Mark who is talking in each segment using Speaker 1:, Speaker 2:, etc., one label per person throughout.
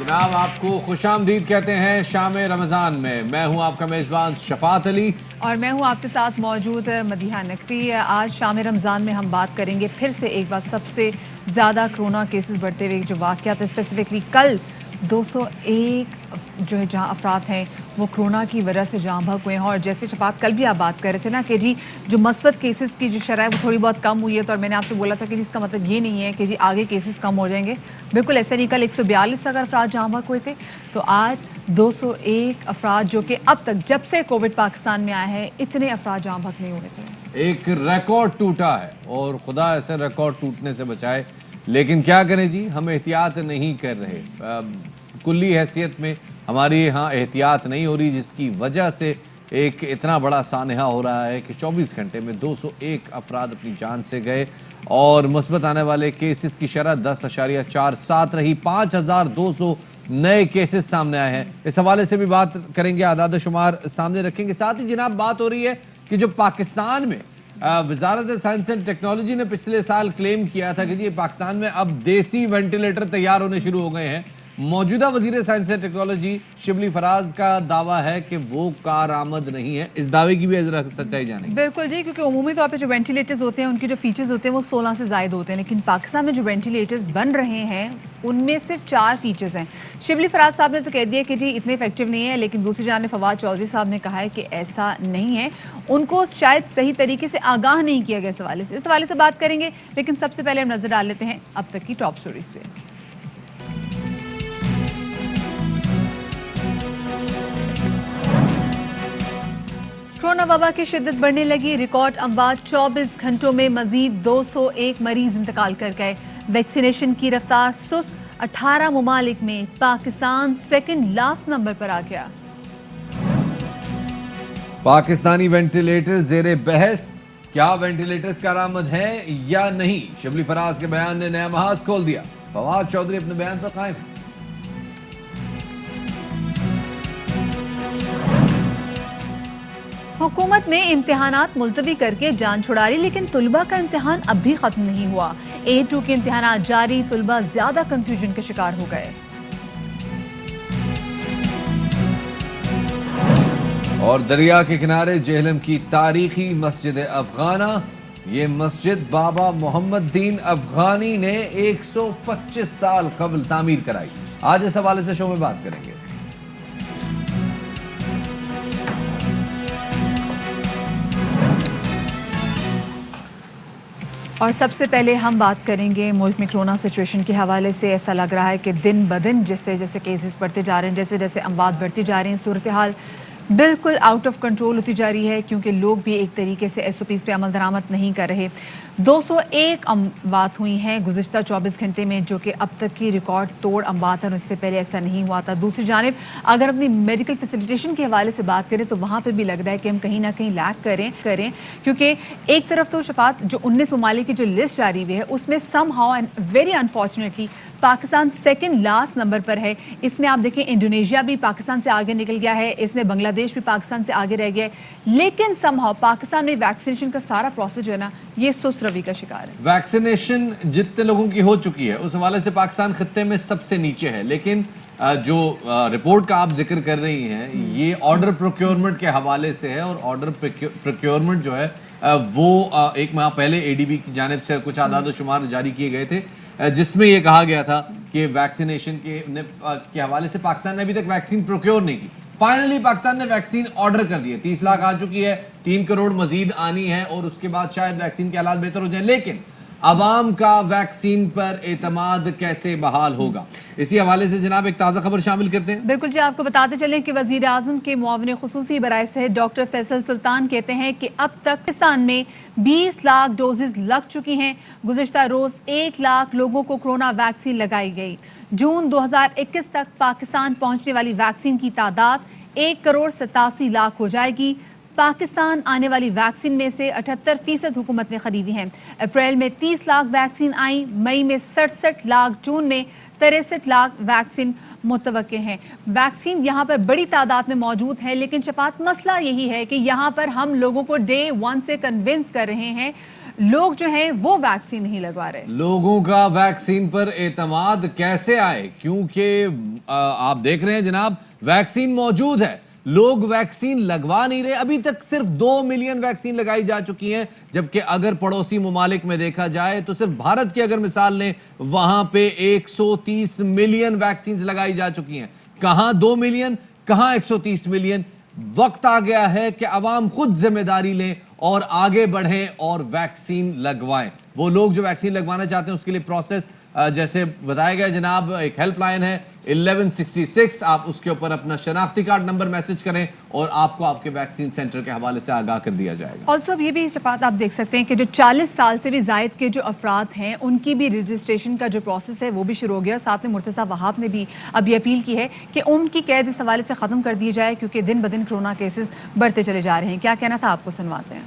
Speaker 1: जनाब आपको खुश आमदीद कहते हैं शाम रमज़ान में। मैं हूं आपका मेज़बान शफात अली
Speaker 2: और मैं हूं आपके साथ मौजूद मदीहा नकवी। आज शाम रमज़ान में हम बात करेंगे फिर से एक बार सबसे ज़्यादा कोरोना केसेस बढ़ते हुए जो वाक़यात है। स्पेसिफिकली कल 201 जो है जहां अफराद हैं वो कोरोना की वजह से जाँ बहक हुए हैं। और जैसे शफात कल भी आप बात कर रहे थे ना कि जी जो मस्बत केसेस की जो शरह है वो थोड़ी बहुत कम हुई है, तो और मैंने आपसे बोला था कि इसका मतलब ये नहीं है कि जी आगे केसेस कम हो जाएंगे। बिल्कुल ऐसा नहीं। कल 142 अगर अफराद जाँ बहक हुए थे, तो आज 201 अफराद जो कि अब तक जब से कोविड पाकिस्तान में आया है इतने अफराद जाँ बहक नहीं हुए थे।
Speaker 1: एक रिकॉर्ड टूटा है और खुदा ऐसे रिकॉर्ड टूटने से बचाए। लेकिन क्या करें जी, हम एहतियात नहीं कर रहे। कुल्ली हैसियत में हमारी यहाँ एहतियात नहीं हो रही, जिसकी वजह से एक इतना बड़ा सानहा हो रहा है कि 24 घंटे में 201 अफराद अपनी जान से गए और मुस्बत आने वाले केसेस की शरह 10.47 रही। 5200 नए केसेस सामने आए हैं। इस हवाले से भी बात करेंगे, आदाद शुमार सामने रखेंगे। साथ ही जनाब बात हो रही है कि जो पाकिस्तान में वजारत साइंस एंड टेक्नोलॉजी ने पिछले साल क्लेम किया था कि जी पाकिस्तान में अब देसी वेंटिलेटर तैयार होने शुरू हो गए हैं। मौजूदा वजीर science and technology Shibli Faraz का दावा है कि वो कारआमद नहीं है। इस दावे की भी जरा सच्चाई जानेंगे।
Speaker 2: बिल्कुल जी, क्योंकि उमूमी तौर पे जो वेंटिलेटर्स होते हैं उनके जो फीचर्स होते हैं वो 16 से ज़ायद होते हैं, लेकिन पाकिस्तान में जो वेंटिलेटर्स बन रहे हैं उनमें सिर्फ 4 फीचर्स हैं। शिबली फराज साहब ने तो कह दिया कि जी इतने इफेक्टिव नहीं है, लेकिन दूसरी जानिब फवाद चौधरी साहब ने कहा है कि ऐसा नहीं है, उनको शायद सही तरीके से आगाह नहीं किया गया इस हवाले से। इस हवाले से बात करेंगे, लेकिन सबसे पहले हम नजर डाल लेते हैं अब तक की टॉप स्टोरीज पे। कोरोना वबा की शिद्दत बढ़ने लगी। रिकॉर्ड अमवात 24 घंटों में मजीद 201 मरीज इंतकाल कर गए। वैक्सीनेशन की रफ्तार सुस्त। 18 मुमालिक में पाकिस्तान सेकंड लास्ट नंबर पर आ गया।
Speaker 1: पाकिस्तानी वेंटिलेटर जेरे बहस। क्या वेंटिलेटर्स कारआमद हैं या नहीं? शिबली फराज के बयान ने नया महाज खोल दिया। फवाद चौधरी अपने बयान पर कायम।
Speaker 2: हुकूमत ने इम्तिहानात मुलतवी करके जान छुड़ा ली, लेकिन तुलबा का इम्तिहान अब भी खत्म नहीं हुआ। A2 के इम्तिहानात जारी, तुलबा ज्यादा कंफ्यूजन के शिकार हो गए।
Speaker 1: और दरिया के किनारे जेहलम की तारीखी मस्जिद अफगाना। ये मस्जिद बाबा मोहम्मद दीन अफगानी ने 125 साल कबल तामीर कराई। आज इस हवाले से शो में बात करेंगे।
Speaker 2: और सबसे पहले हम बात करेंगे मुल्क में कोरोना सिचुएशन के हवाले से। ऐसा लग रहा है कि दिन ब दिन जैसे जैसे केसेस बढ़ते जा रहे हैं, जैसे जैसे अमवात बढ़ती जा रही हैं, सूरत हाल बिल्कुल आउट ऑफ कंट्रोल होती जा रही है, क्योंकि लोग भी एक तरीके से SOPs पे अमल दरामद नहीं कर रहे। 201 अमवात हुई हैं गुज़िश्ता 24 घंटे में, जो कि अब तक की रिकॉर्ड तोड़ अमवात है और इससे पहले ऐसा नहीं हुआ था। दूसरी जानिब अगर अपनी मेडिकल फैसिलिटेशन के हवाले से बात करें तो वहाँ पर भी लग रहा है कि हम कहीं ना कहीं लैक करें, क्योंकि एक तरफ तो शफात जो 19 ममालिक की जो लिस्ट जारी हुई है उसमें somehow and very unfortunately Pakistan second last number पर है। इसमें आप देखें इंडोनेशिया भी पाकिस्तान से आगे निकल गया है, इसमें बांग्लादेश भी पाकिस्तान से आगे रह गया है, लेकिन समहाउ पाकिस्तान में वैक्सीनेशन का सारा प्रोसेस जो है ना ये सुस्त रवि का शिकार है।
Speaker 1: वैक्सीनेशन जितने लोगों की हो चुकी है उस हवाले से पाकिस्तान खत्ते में सबसे नीचे है, लेकिन जो रिपोर्ट का आप जिक्र कर रही हैं ये ऑर्डर प्रोक्योरमेंट के हवाले से है। और ऑर्डर प्रोक्योरमेंट जो है वो एक माह पहले ADB की जानिब से कुछ आदाद शुमार जारी किए गए थे, जिसमें यह कहा गया था कि वैक्सीनेशन के हवाले से पाकिस्तान ने अभी तक वैक्सीन प्रोक्योर नहीं की। फाइनली पाकिस्तान ने वैक्सीन ऑर्डर कर दी है। 30 लाख आ चुकी है, 3 करोड़ मजीद आनी है और उसके बाद शायद वैक्सीन के हालात बेहतर हो जाए। लेकिन अवाम का वैक्सीन पर एतमाद कैसे बहाल होगा, इसी हवाले से जनाब एक ताज़ा खबर शामिल करते हैं।
Speaker 2: बिल्कुल जी, आपको बताते चलें कि वजीर आजम के मुआविन खुसूसी बराए सेहत डॉक्टर फैसल सुल्तान कहते हैं कि अब तक पाकिस्तान में 20 लाख डोजेज लग चुकी हैं। गुज़िश्ता रोज 1 लाख लोगों को कोरोना वैक्सीन लगाई गई। जून 2021 तक पाकिस्तान पहुंचने वाली वैक्सीन की तादाद 1 करोड़ 87 लाख हो जाएगी। पाकिस्तान आने वाली वैक्सीन में से 78% हुकूमत ने खरीदी हैं। अप्रैल में 30 लाख वैक्सीन आई, मई में 67 लाख, जून में 63 लाख वैक्सीन मुतवक्के हैं। वैक्सीन यहाँ पर बड़ी तादाद में मौजूद है, लेकिन शफात मसला यही है कि यहाँ पर हम लोगों को डे 1 से कन्विंस कर रहे हैं لوگ جو ہیں وہ ویکسین نہیں لگوا رہے.
Speaker 1: لوگوں کا ویکسین پر اعتماد کیسے آئے؟ کیونکہ آپ دیکھ رہے ہیں جناب ویکسین موجود ہے، لوگ ویکسین لگوا نہیں رہے. ابھی تک صرف 2 ملین ویکسین لگائی جا چکی ہیں، جبکہ اگر پڑوسی ممالک میں دیکھا جائے تو صرف بھارت کی اگر مثال لیں وہاں پہ 130 ملین ویکسین لگائی جا چکی ہیں. کہاں 2 ملین، کہاں 130 ملین؟ وقت آ گیا ہے کہ عوام خود ذمہ داری لیں اور آگے بڑھیں اور ویکسین لگوائیں. وہ لوگ جو ویکسین لگوانا چاہتے ہیں اس کے لیے پروسیس جیسے بتایا گیا جناب، ایک ہیلپ لائن ہے 1166، آپ اس کے اوپر اپنا شناختی کارڈ نمبر میسج کریں اور آپ کو آپ کے ویکسین سینٹر کے حوالے سے آگاہ کر دیا جائے گا.
Speaker 2: آلسو اب یہ بھی اشتفاق آپ دیکھ سکتے ہیں کہ جو 40 سال سے بھی زائد کے جو افراد ہیں ان کی بھی رجسٹریشن کا جو پروسیس ہے وہ بھی شروع ہو گیا. ساتھ میں مرتضیٰ وہاب نے بھی اب یہ اپیل کی ہے کہ ان کی قید اس حوالے سے ختم کر دی جائے کیونکہ دن بدن کرونا کیسز بڑھتے چلے جا رہے ہیں. کیا کہنا تھا آپ کو سنواتے ہیں.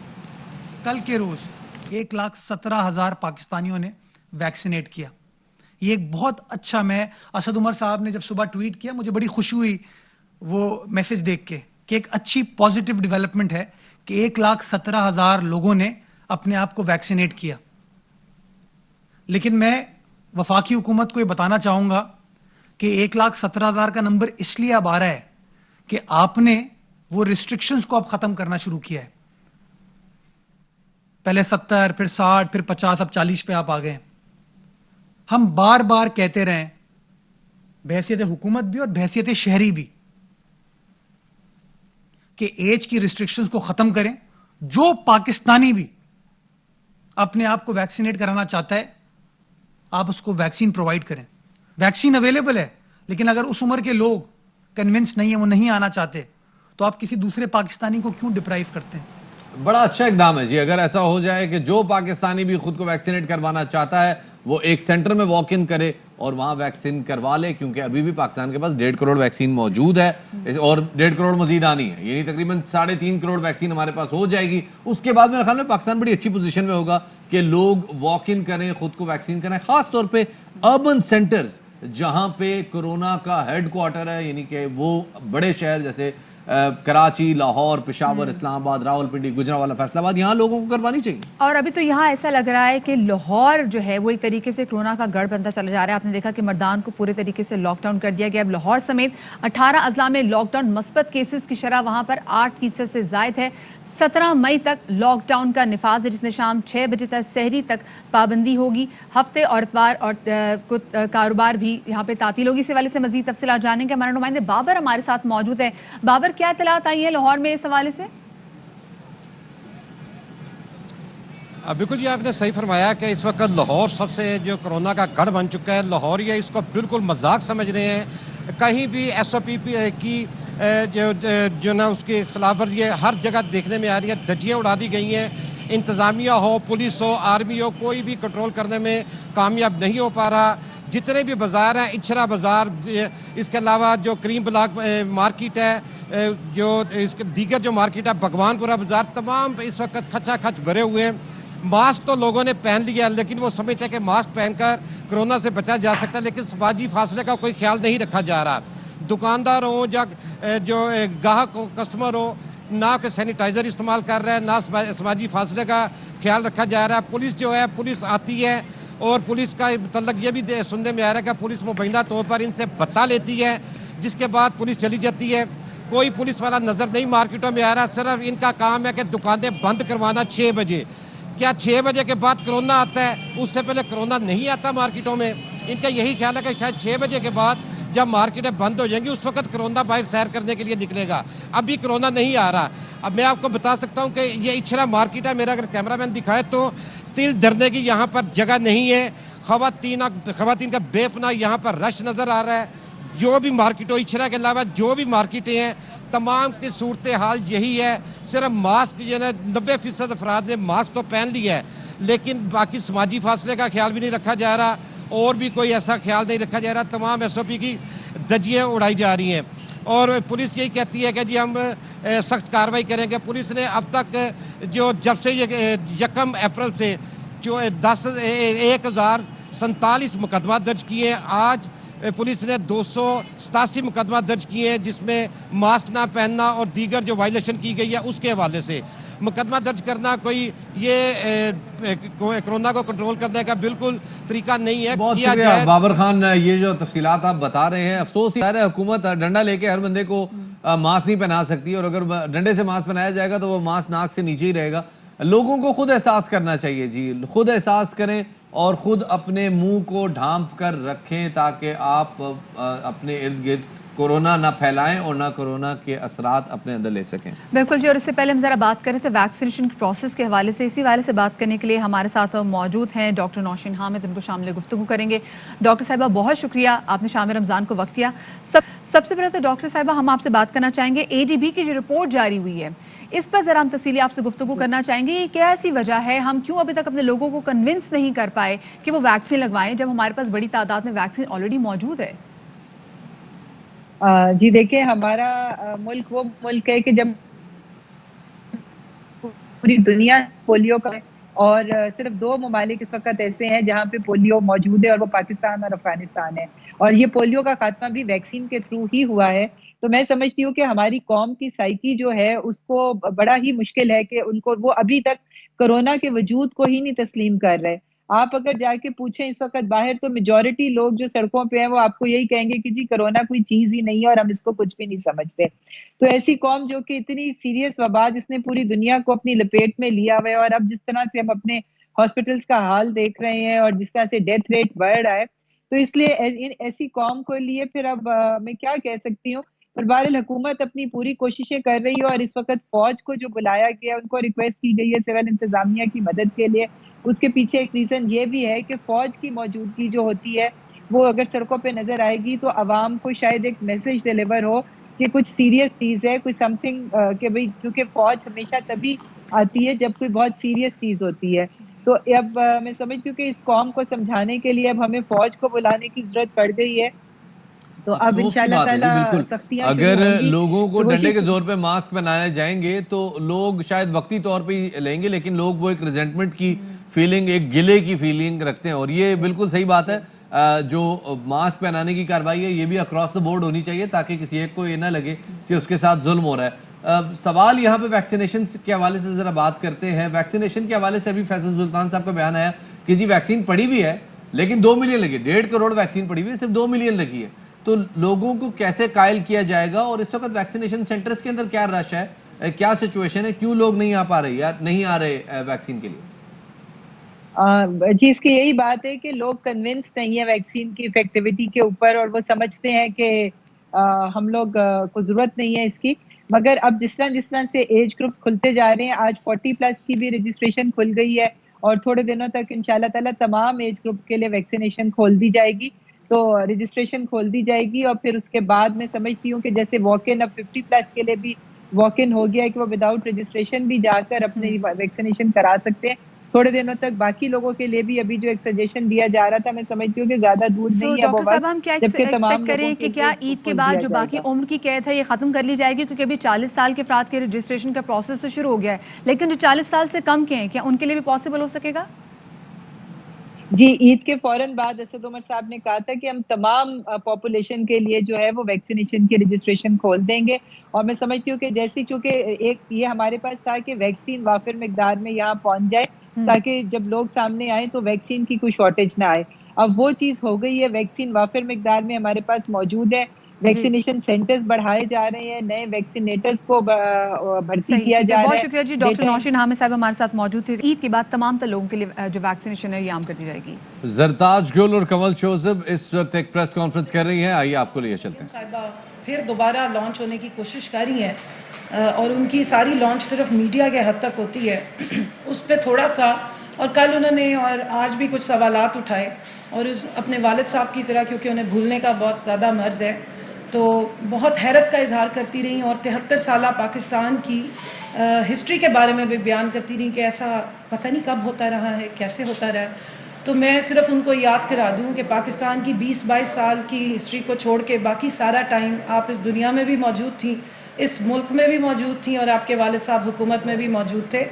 Speaker 3: کل کے روز 1,17,000 پاکستانیوں نے ویکسینیٹ کیا. یہ ایک بہت اچھا، میں اسد عمر صاحب نے جب صبح ٹویٹ کیا مجھے بڑی خوشی ہوئی وہ میسج دیکھ کے کہ ایک اچھی پازیٹیو ڈیولپمنٹ ہے کہ 1,17,000 لوگوں نے اپنے آپ کو ویکسینیٹ کیا. لیکن میں وفاقی حکومت کو یہ بتانا چاہوں گا کہ 1,17,000 کا نمبر اس لیے اب آ رہا ہے کہ آپ نے وہ ریسٹرکشنز کو اب ختم کرنا شروع کیا ہے. پہلے 70، پھر 60، پھر 50، اب 40 پہ آپ آ گئے. ہم بار بار کہتے رہیں بحیثیت حکومت بھی اور بحیثیت شہری بھی کہ ایج کی ریسٹرکشنز کو ختم کریں. جو پاکستانی بھی اپنے آپ کو ویکسینیٹ کرانا چاہتا ہے آپ اس کو ویکسین پرووائڈ کریں. ویکسین اویلیبل ہے، لیکن اگر اس عمر کے لوگ کنونس نہیں ہیں، وہ نہیں آنا چاہتے، تو آپ کسی دوسرے پاکستانی کو کیوں ڈپرائیو کرتے ہیں؟
Speaker 1: بڑا اچھا اقدام ہے جی. اگر ایسا ہو جائے کہ جو پاکستانی بھی خود کو ویکسینیٹ کروانا چاہتا ہے وہ ایک سینٹر میں واک ان کرے اور وہاں ویکسین کروا لے، کیونکہ ابھی بھی پاکستان کے پاس 1.5 کروڑ ویکسین موجود ہے اور 1.5 کروڑ مزید آنی ہے. یعنی تقریباً 3.5 کروڑ ویکسین ہمارے پاس ہو جائے گی. اس کے بعد میرے خیال میں پاکستان بڑی اچھی پوزیشن میں ہوگا کہ لوگ واک ان کریں، خود کو ویکسین کریں، خاص طور پہ اربن سینٹرز جہاں پہ کورونا کا ہیڈ کوارٹر ہے. یعنی کہ وہ بڑے شہر جیسے کراچی، لاہور، پشاور، اسلام آباد، راولپنڈی، گجرانوالہ، فیصل آباد، یہاں لوگوں کو کروانی چاہیے. اور
Speaker 2: ابھی تو یہاں ایسا لگ رہا ہے کہ لاہور جو ہے وہ ایک طریقے سے کرونا کا گڑھ بنتا چلا جا رہا ہے. آپ نے دیکھا کہ مردان کو پورے طریقے سے لاک ڈاؤن کر دیا گیا. اب لاہور سمیت 18 اضلاع میں لاک ڈاؤن، مثبت کیسز کی شرح وہاں پر 8% سے زائد ہے. 17 مئی تک لاک ڈاؤن کا نفاذ ہے جس میں شام 6 بجے تک سحری تک پابندی ہوگی. ہفتے اور اتوار اور کاروبار بھی یہاں پہ تعطیل ہوگی. اس حوالے سے مزید تفصیلات جانیں گے. ہمارے نمائندے بابر ہمارے ساتھ موجود ہیں. بابر، کیا اطلاعات آئی ہیں لاہور میں اس حوالے سے؟
Speaker 4: بالکل جی، آپ نے صحیح فرمایا کہ اس وقت لاہور سب سے جو کرونا کا گڑھ بن چکا ہے. لاہوریہ اس کو بالکل مذاق سمجھ رہے ہیں. کہیں بھی ایس او پی کی جو نا اس کی خلاف ورزی ہر جگہ دیکھنے میں آ رہی ہے. دھجیاں اڑا دی گئی ہیں. انتظامیہ ہو، پولیس ہو، آرمی ہو، کوئی بھی کنٹرول کرنے میں کامیاب نہیں ہو پا رہا. جتنے بھی بازار ہیں، اچھرا بازار، اس کے علاوہ جو کریم بلاک مارکیٹ ہے، جو اس کے دیگر جو مارکیٹ ہے، بھگوان پورہ بازار، تمام اس وقت کھچا کھچ بھرے ہوئے ہیں. ماسک تو لوگوں نے پہن لیا، لیکن وہ سمجھتے ہیں کہ ماسک پہن کر کرونا سے بچا جا سکتا ہے، لیکن سماجی فاصلے کا کوئی خیال نہیں رکھا جا رہا. دکاندار ہوں یا جو گاہک ہو، کسٹمر ہو، نہ کہ سینیٹائزر استعمال کر رہا ہے، نہ سماجی فاصلے کا خیال رکھا جا رہا ہے. پولیس جو ہے، پولیس آتی ہے اور پولیس کا متعلق یہ بھی سننے میں آ رہا ہے کہ پولیس مبینہ طور پر ان سے بتا لیتی ہے، جس کے بعد پولیس چلی جاتی ہے. کوئی پولیس والا نظر نہیں مارکیٹوں میں آ رہا. صرف ان کا کام ہے کہ دکانیں بند کروانا 6 بجے. کیا 6 بجے کے بعد کرونا آتا ہے؟ اس سے پہلے کرونا نہیں آتا مارکیٹوں میں. ان کا یہی خیال ہے کہ شاید 6 بجے کے بعد جب مارکیٹیں بند ہو جائیں گی اس وقت کرونا باہر سیر کرنے کے لیے نکلے گا. ابھی کرونا نہیں آ رہا. اب میں آپ کو بتا سکتا ہوں کہ یہ اچھرا مارکیٹ ہے. میرا اگر کیمرہ مین دکھائے تو تل دھرنے کی یہاں پر جگہ نہیں ہے. خواتین کا بے پناہ یہاں پر رش نظر آ رہا ہے. جو بھی مارکیٹوں، اچھرا کے علاوہ جو بھی مارکیٹیں ہیں، تمام کی صورتحال یہی ہے. صرف ماسک جو ہے 90% افراد نے ماسک تو پہن لیا ہے، لیکن باقی سماجی فاصلے کا خیال بھی نہیں رکھا جا رہا اور بھی کوئی ایسا خیال نہیں رکھا جا رہا. تمام ایس او پی کی دھجیاں اڑائی جا رہی ہیں اور پولیس یہی کہتی ہے کہ جی ہم سخت کارروائی کریں گے. پولیس نے اب تک جب سے 1 اپریل سے جو 1047 مقدمات درج کیے ہیں. آج پولیس نے 287 مقدمات درج کیے ہیں، جس میں ماسک نہ پہننا اور دیگر جو وائلیشن کی گئی ہے اس کے حوالے سے. मुकदमा दर्ज करना कोई ये कोरोना को कंट्रोल करने का बिल्कुल तरीका नहीं है।
Speaker 1: बहुत
Speaker 4: किया
Speaker 1: शुक्रिया
Speaker 4: जाए
Speaker 1: बाबर खान, ये जो तफसीलात आप बता रहे हैं, अफसोस है हुकूमत डंडा लेके हर बंदे को मास्क नहीं पहना सकती, और अगर डंडे से मास्क पहनाया जाएगा तो वो मास्क नाक से नीचे ही रहेगा। लोगों को खुद एहसास करना चाहिए जी, खुद एहसास करें और खुद अपने मुंह को ढांप कर रखें ताकि आप अपने इर्द गिर्द कोरोना ना फैलाएं और ना कोरोना के असरात अपने अंदर ले सकें।
Speaker 2: बिल्कुल जी, और इससे पहले हम ज़रा बात करें तो वैक्सीनेशन के प्रोसेस के हवाले से, इसी वाले से बात करने के लिए हमारे साथ मौजूद हैं डॉक्टर नौशीन हामिद, उनको शामिल गुफ्तगू करेंगे। डॉक्टर साहिबा बहुत शुक्रिया, आपने शाम रमज़ान को वक्त दिया। सबसे पहले तो डॉक्टर साहिबा हम आपसे बात करना चाहेंगे, ADB की जो रिपोर्ट जारी हुई है इस पर ज़रा हम तफसीली आपसे गुफ्तगू करना चाहेंगे। ये क्या ऐसी वजह है, हम क्यों अभी तक अपने लोगों को कन्विंस नहीं कर पाए कि वो वैक्सीन लगवाएं जब हमारे पास बड़ी तादाद में वैक्सीन ऑलरेडी मौजूद है?
Speaker 5: जी देखिए, हमारा मुल्क वो मुल्क है कि जब पूरी दुनिया पोलियो का है, और सिर्फ 2 ममालिक इस वक्त ऐसे हैं जहाँ पे पोलियो मौजूद है, और वो पाकिस्तान और अफगानिस्तान है। और ये पोलियो का खात्मा भी वैक्सीन के थ्रू ही हुआ है। तो मैं समझती हूँ कि हमारी कौम की साइकी जो है उसको बड़ा ही मुश्किल है कि उनको, वो अभी तक कोरोना के वजूद को ही नहीं तस्लीम कर रहे। आप अगर जाके पूछें इस वक्त बाहर, तो मेजॉरिटी लोग जो सड़कों पे हैं वो आपको यही कहेंगे कि जी कोरोना कोई चीज ही नहीं है और हम इसको कुछ भी नहीं समझते। तो ऐसी कौम जो कि इतनी सीरियस वबा जिसने पूरी दुनिया को अपनी लपेट में लिया हुआ है, और अब जिस तरह से हम अपने हॉस्पिटल्स का हाल देख रहे हैं और जिस तरह से डेथ रेट बढ़ रहा है, तो इसलिए ऐसी कौम को लिए फिर अब मैं क्या कह सकती हूँ। पर बहरहाल हुकूमत अपनी पूरी कोशिशें कर रही है, और इस वक्त फौज को जो बुलाया गया, उनको रिक्वेस्ट की गई है सिविल इंतजामिया की मदद के लिए। उसके पीछे एक रीजन ये भी है कि फौज की मौजूदगी जो होती है वो अगर सड़कों पे नजर आएगी तो आवाम को शायद एक मैसेज डिलीवर हो कि कुछ सीरियस चीज है, कुछ समथिंग, कि भाई क्योंकि फौज हमेशा तभी आती है जब कोई बहुत सीरियस चीज होती है। तो अब मैं समझती हूँ कि इस कौम को समझाने के लिए अब हमें फौज को बुलाने की जरूरत पड़ गई है। तो अब
Speaker 1: अफसोस की
Speaker 5: इंशाल्लाह
Speaker 1: बात है जी,
Speaker 5: ताला
Speaker 1: बिल्कुल।
Speaker 5: सख्तियां शुरू
Speaker 1: अगर
Speaker 5: होंगी।
Speaker 1: लोगों को
Speaker 5: तो
Speaker 1: डंडे के
Speaker 5: कोशिश
Speaker 1: जोर पे मास्क पहनाने जाएंगे तो लोग शायद वक्ती तौर पे ही लेंगे, लेकिन लोग वो एक रिजेंटमेंट की फीलिंग, एक गिले की फीलिंग रखते हैं, और ये बिल्कुल सही बात है। जो मास्क पहनाने की कार्रवाई है ये भी अक्रॉस द बोर्ड होनी चाहिए ताकि किसी एक को ये ना लगे कि उसके साथ जुल्म हो रहा है। सवाल यहाँ पे वैक्सीनेशन के हवाले से जरा बात करते हैं। वैक्सीनेशन के हवाले से अभी फैसल सुल्तान साहब का बयान आया कि जी वैक्सीन पड़ी हुई है लेकिन 2 मिलियन लगी, 1.5 करोड़ वैक्सीन पड़ी हुई है, सिर्फ 2 मिलियन लगी है। तो लोगों को कैसे कायल किया जाएगा, और इस वक्त वैक्सीनेशन सेंटर्स के अंदर क्या रश है, क्या सिचुएशन है, क्यों लोग नहीं आ पा रहे या नहीं आ रहे वैक्सीन के लिए?
Speaker 5: जी, इसकी यही बात है कि लोग कन्विंस नहीं है वैक्सीन की इफेक्टिविटी के ऊपर, और वो समझते हैं कि हम लोग को जरूरत नहीं है इसकी। मगर अब जिस तरह से एज ग्रुप्स खुलते जा रहे हैं, आज 40+ की भी रजिस्ट्रेशन खुल गई है, और थोड़े दिनों तक इंशाल्लाह ताला तमाम एज ग्रुप के लिए वैक्सीनेशन खोल दी जाएगी। तो रजिस्ट्रेशन खोल दी जाएगी, और फिर उसके बाद मैं समझती हूँ कि जैसे वॉक इन अब 50+ के लिए भी वॉक इन हो गया है कि वो विदाउट रजिस्ट्रेशन भी जाकर अपनी वैक्सीनेशन करा सकते हैं थोड़े दिनों तक। बाकी लोगों के लिए भी अभी जो एक सजेशन दिया जा रहा था, मैं समझती हूँ कि ज्यादा दूर नहीं है वो
Speaker 2: डॉक्टर साहब,
Speaker 5: वक्त
Speaker 2: हम क्या
Speaker 5: जबकि तमाम
Speaker 2: एक्सपेक्ट करें
Speaker 5: लोगों
Speaker 2: कि
Speaker 5: के
Speaker 2: क्या
Speaker 5: लिए
Speaker 2: ईद के
Speaker 5: खोल
Speaker 2: बाद
Speaker 5: दिया
Speaker 2: जो बाकी
Speaker 5: जाएगा।
Speaker 2: उम्र की कैद है ये खत्म कर ली जाएगी, क्योंकि अभी 40 साल के अफराद के रजिस्ट्रेशन का प्रोसेस तो शुरू हो गया है, लेकिन जो 40 साल से कम के हैं क्या उनके लिए भी पॉसिबल हो सकेगा?
Speaker 5: जी, ईद के फौरन बाद असद उमर साहब ने कहा था कि हम तमाम पॉपुलेशन के लिए जो है वो वैक्सीनेशन की रजिस्ट्रेशन खोल देंगे। और मैं समझती हूँ कि जैसे चूंकि एक ये हमारे पास था कि वैक्सीन वाफिर मिकदार में यहाँ पहुंच जाए ताकि जब लोग सामने आए तो वैक्सीन की कोई शॉर्टेज ना आए। अब वो चीज हो गई है, वैक्सीन वाफिर मिकदार में हमारे पास मौजूद है। वैक्सीनेशन सेंटर्स बढ़ाए जा रहे हैं, नए वैक्सीनेटर्स को भर्ती
Speaker 2: सही,
Speaker 5: किया
Speaker 2: ठीक है,
Speaker 5: जा
Speaker 2: बहुत
Speaker 5: रहा है।
Speaker 2: शुक्रिया जी। डॉक्टर नौशीन हामिद साहब हमारे साथ मौजूद थे। ईद के बाद तमाम लोगों के लिए जो वैक्सीनेशन है ये आम कर दी जाएगी।
Speaker 1: जरताज गुल और कमल शोजब इस वक्त एक प्रेस कॉन्फ्रेंस कर रही हैं, आइए आपको लिए चलते हैं।
Speaker 6: साहिबा फिर दोबारा लॉन्च होने की कोशिश कर रही हैं, और उनकी सारी लॉन्च सिर्फ मीडिया के हद तक होती है। उस पर थोड़ा सा, और कल उन्होंने और आज भी कुछ सवालात उठाए, और अपने वालिद साहब की तरह, क्योंकि उन्हें भूलने का बहुत ज़्यादा मर्ज़ है, तो बहुत हैरत का इजहार करती रही, और 73 साल पाकिस्तान की हिस्ट्री के बारे में भी बयान करती रही कि ऐसा पता नहीं कब होता रहा है, कैसे होता रहा है। तो मैं सिर्फ उनको याद करा दूं कि पाकिस्तान की 20-22 साल की हिस्ट्री को छोड़ के बाकी सारा टाइम आप इस दुनिया में भी मौजूद थी, इस मुल्क में भी मौजूद थी, और आपके वालिद साहब हुकूमत में भी मौजूद थे,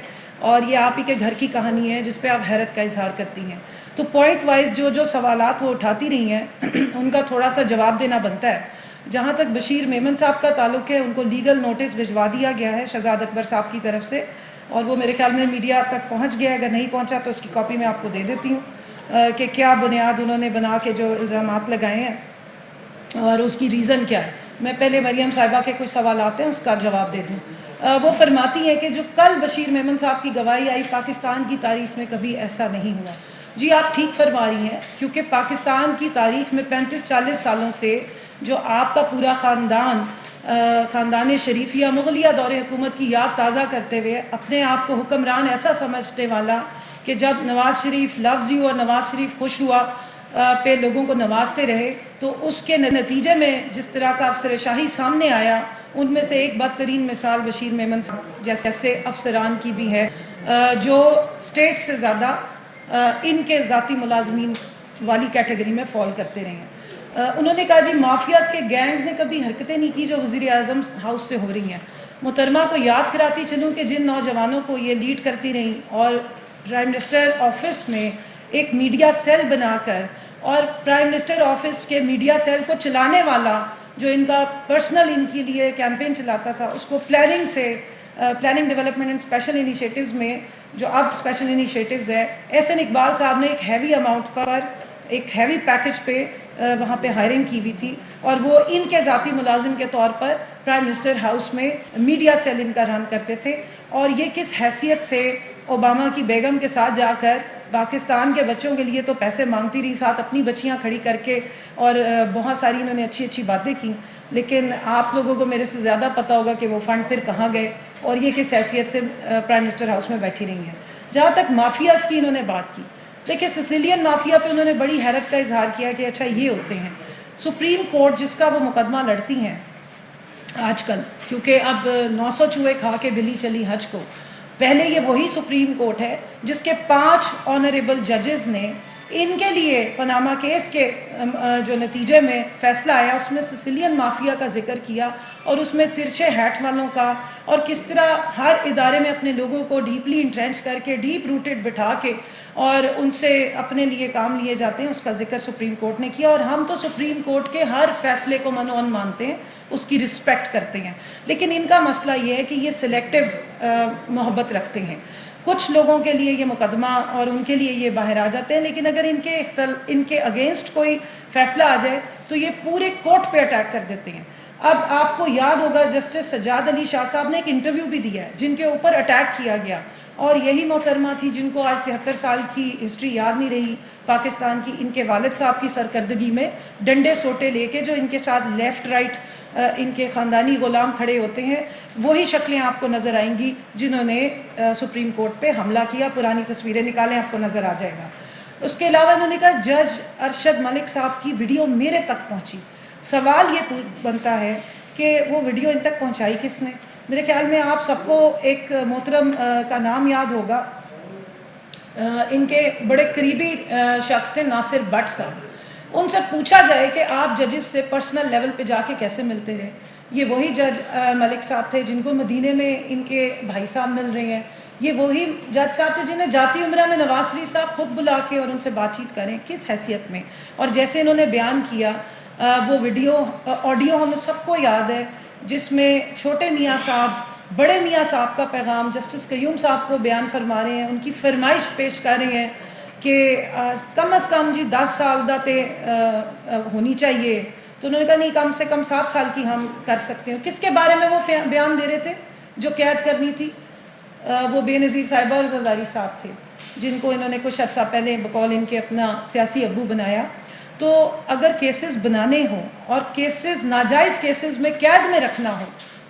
Speaker 6: और ये आप ही के घर की कहानी है जिस पे आप हैरत का इजहार करती हैं। तो पॉइंट वाइज जो सवालात वो उठाती रही हैं उनका थोड़ा सा जवाब देना बनता है। जहाँ तक बशीर मेमन साहब का ताल्लुक है, उनको लीगल नोटिस भिजवा दिया गया है शहजाद अकबर साहब की तरफ से, اور وہ میرے خیال میں میڈیا تک پہنچ گیا. اگر نہیں پہنچا تو اس کی کاپی میں آپ کو دے دیتی ہوں کہ کیا بنیاد انہوں نے بنا کے جو الزامات لگائے ہیں اور اس کی ریزن کیا ہے. میں پہلے مریم صاحبہ کے کچھ سوالات ہیں اس کا جواب دے دوں. وہ فرماتی ہیں کہ جو کل بشیر میمن صاحب کی گواہی آئی پاکستان کی تاریخ میں کبھی ایسا نہیں ہوا. جی آپ ٹھیک فرما رہی ہیں, کیونکہ پاکستان کی تاریخ میں 35-40 سالوں سے جو آپ کا پورا خاندان شریفیہ مغلیہ دور حکومت کی یاد تازہ کرتے ہوئے اپنے آپ کو حکمران ایسا سمجھنے والا کہ جب نواز شریف لفظی اور نواز شریف خوش ہوا پہ لوگوں کو نوازتے رہے, تو اس کے نتیجے میں جس طرح کا افسر شاہی سامنے آیا, ان میں سے ایک بدترین مثال بشیر میمن صاحب جیسے افسران کی بھی ہے جو اسٹیٹ سے زیادہ ان کے ذاتی ملازمین والی کیٹیگری میں فال کرتے رہے ہیں. انہوں نے کہا جی مافیاز کے گینگز نے کبھی حرکتیں نہیں کی جو وزیر اعظم ہاؤس سے ہو رہی ہیں. محترمہ کو یاد کراتی چلوں کہ جن نوجوانوں کو یہ لیڈ کرتی رہیں اور پرائم منسٹر آفس میں ایک میڈیا سیل بنا کر, اور پرائم منسٹر آفس کے میڈیا سیل کو چلانے والا جو ان کا پرسنل ان کے لیے کیمپین چلاتا تھا, اس کو planning development and special initiatives میں جو اب اسپیشل انیشیٹوز ہے, احسن اقبال صاحب نے ایک ہیوی اماؤنٹ پر ایک ہیوی پیکج پہ وہاں پہ ہائرنگ کی ہوئی تھی, اور وہ ان کے ذاتی ملازم کے طور پر پرائم منسٹر ہاؤس میں میڈیا سیل ان کا رن کرتے تھے. اور یہ کس حیثیت سے اوباما کی بیگم کے ساتھ جا کر پاکستان کے بچوں کے لیے تو پیسے مانگتی رہی, ساتھ اپنی بچیاں کھڑی کر کے, اور بہت ساری انہوں نے اچھی باتیں کی, لیکن آپ لوگوں کو میرے سے زیادہ پتہ ہوگا کہ وہ فنڈ پھر کہاں گئے اور یہ کس حیثیت سے پرائم منسٹر ہاؤس میں بیٹھی رہی ہیں. جہاں تک مافیاز کی انہوں نے بات کی, دیکھیں سسیلین مافیا پہ انہوں نے بڑی حیرت کا اظہار کیا کہ اچھا یہ ہوتے ہیں. سپریم کورٹ جس کا وہ مقدمہ لڑتی ہیں آج کل, کیونکہ اب 900 چوہے کھا کے بلی چلی حج کو, پہلے یہ وہی سپریم کورٹ ہے جس کے 5 آنریبل ججز نے ان کے لیے پاناما کیس کے جو نتیجے میں فیصلہ آیا اس میں سسیلین مافیا کا ذکر کیا, اور اس میں ترچھے ہیٹ والوں کا, اور کس طرح ہر ادارے میں اپنے لوگوں کو ڈیپلی انٹرینچ کر کے ڈیپ روٹڈ بٹھا کے اور ان سے اپنے لیے کام لیے جاتے ہیں, اس کا ذکر سپریم کورٹ نے کیا. اور ہم تو سپریم کورٹ کے ہر فیصلے کو منوان مانتے ہیں, اس کی رسپیکٹ کرتے ہیں, لیکن ان کا مسئلہ یہ ہے کہ یہ سلیکٹیو محبت رکھتے ہیں. کچھ لوگوں کے لیے یہ مقدمہ اور ان کے لیے یہ باہر آ جاتے ہیں, لیکن اگر ان کے اگینسٹ کوئی فیصلہ آ جائے تو یہ پورے کورٹ پہ اٹیک کر دیتے ہیں. اب آپ کو یاد ہوگا جسٹس سجاد علی شاہ صاحب نے ایک انٹرویو بھی دیا ہے جن کے اوپر اٹیک کیا گیا, اور یہی محترمہ تھی جن کو آج 73 سال کی ہسٹری یاد نہیں رہی پاکستان کی, ان کے والد صاحب کی سرکردگی میں ڈنڈے سوٹے لے کے جو ان کے ساتھ لیفٹ رائٹ ان کے خاندانی غلام کھڑے ہوتے ہیں, وہی شکلیں آپ کو نظر آئیں گی جنہوں نے سپریم کورٹ پہ حملہ کیا. پرانی تصویریں نکالیں آپ کو نظر آ جائے گا. اس کے علاوہ انہوں نے کہا جج ارشد ملک صاحب کی ویڈیو میرے تک پہنچی. سوال یہ بنتا ہے کہ وہ ویڈیو ان تک پہنچائی کس نے؟ میرے خیال میں آپ سب کو ایک محترم کا نام یاد ہوگا, ان کے بڑے قریبی شخص تھے ناصر بٹ صاحب. ان سے پوچھا جائے کہ آپ ججز سے پرسنل لیول پہ جا کے کیسے ملتے رہے, یہ وہی جج ملک صاحب تھے جن کو مدینے میں ان کے بھائی صاحب مل رہے ہیں, یہ وہی جج صاحب تھے جنہیں جاتی عمرہ میں نواز شریف صاحب خود بلا کے اور ان سے بات چیت کریں کس حیثیت میں. اور جیسے انہوں نے بیان کیا وہ آڈیو ہم سب کو یاد ہے جس میں چھوٹے میاں صاحب بڑے میاں صاحب کا پیغام جسٹس قیوم صاحب کو بیان فرما رہے ہیں, ان کی فرمائش پیش کر رہے ہیں کہ کم از کم جی 10 سال دا تے ہونی چاہیے. تو انہوں نے کہا نہیں کم سے کم 7 سال کی ہم کر سکتے ہیں. کس کے بارے میں وہ بیان دے رہے تھے جو قید کرنی تھی؟ وہ بے نظیر صاحبہ اور زرداری صاحب تھے جن کو انہوں نے کچھ عرصہ پہلے بقول ان کے اپنا سیاسی ابو بنایا. تو اگر کیسز بنانے ہوں اور کیسز ناجائز کیسز میں قید میں رکھنا ہو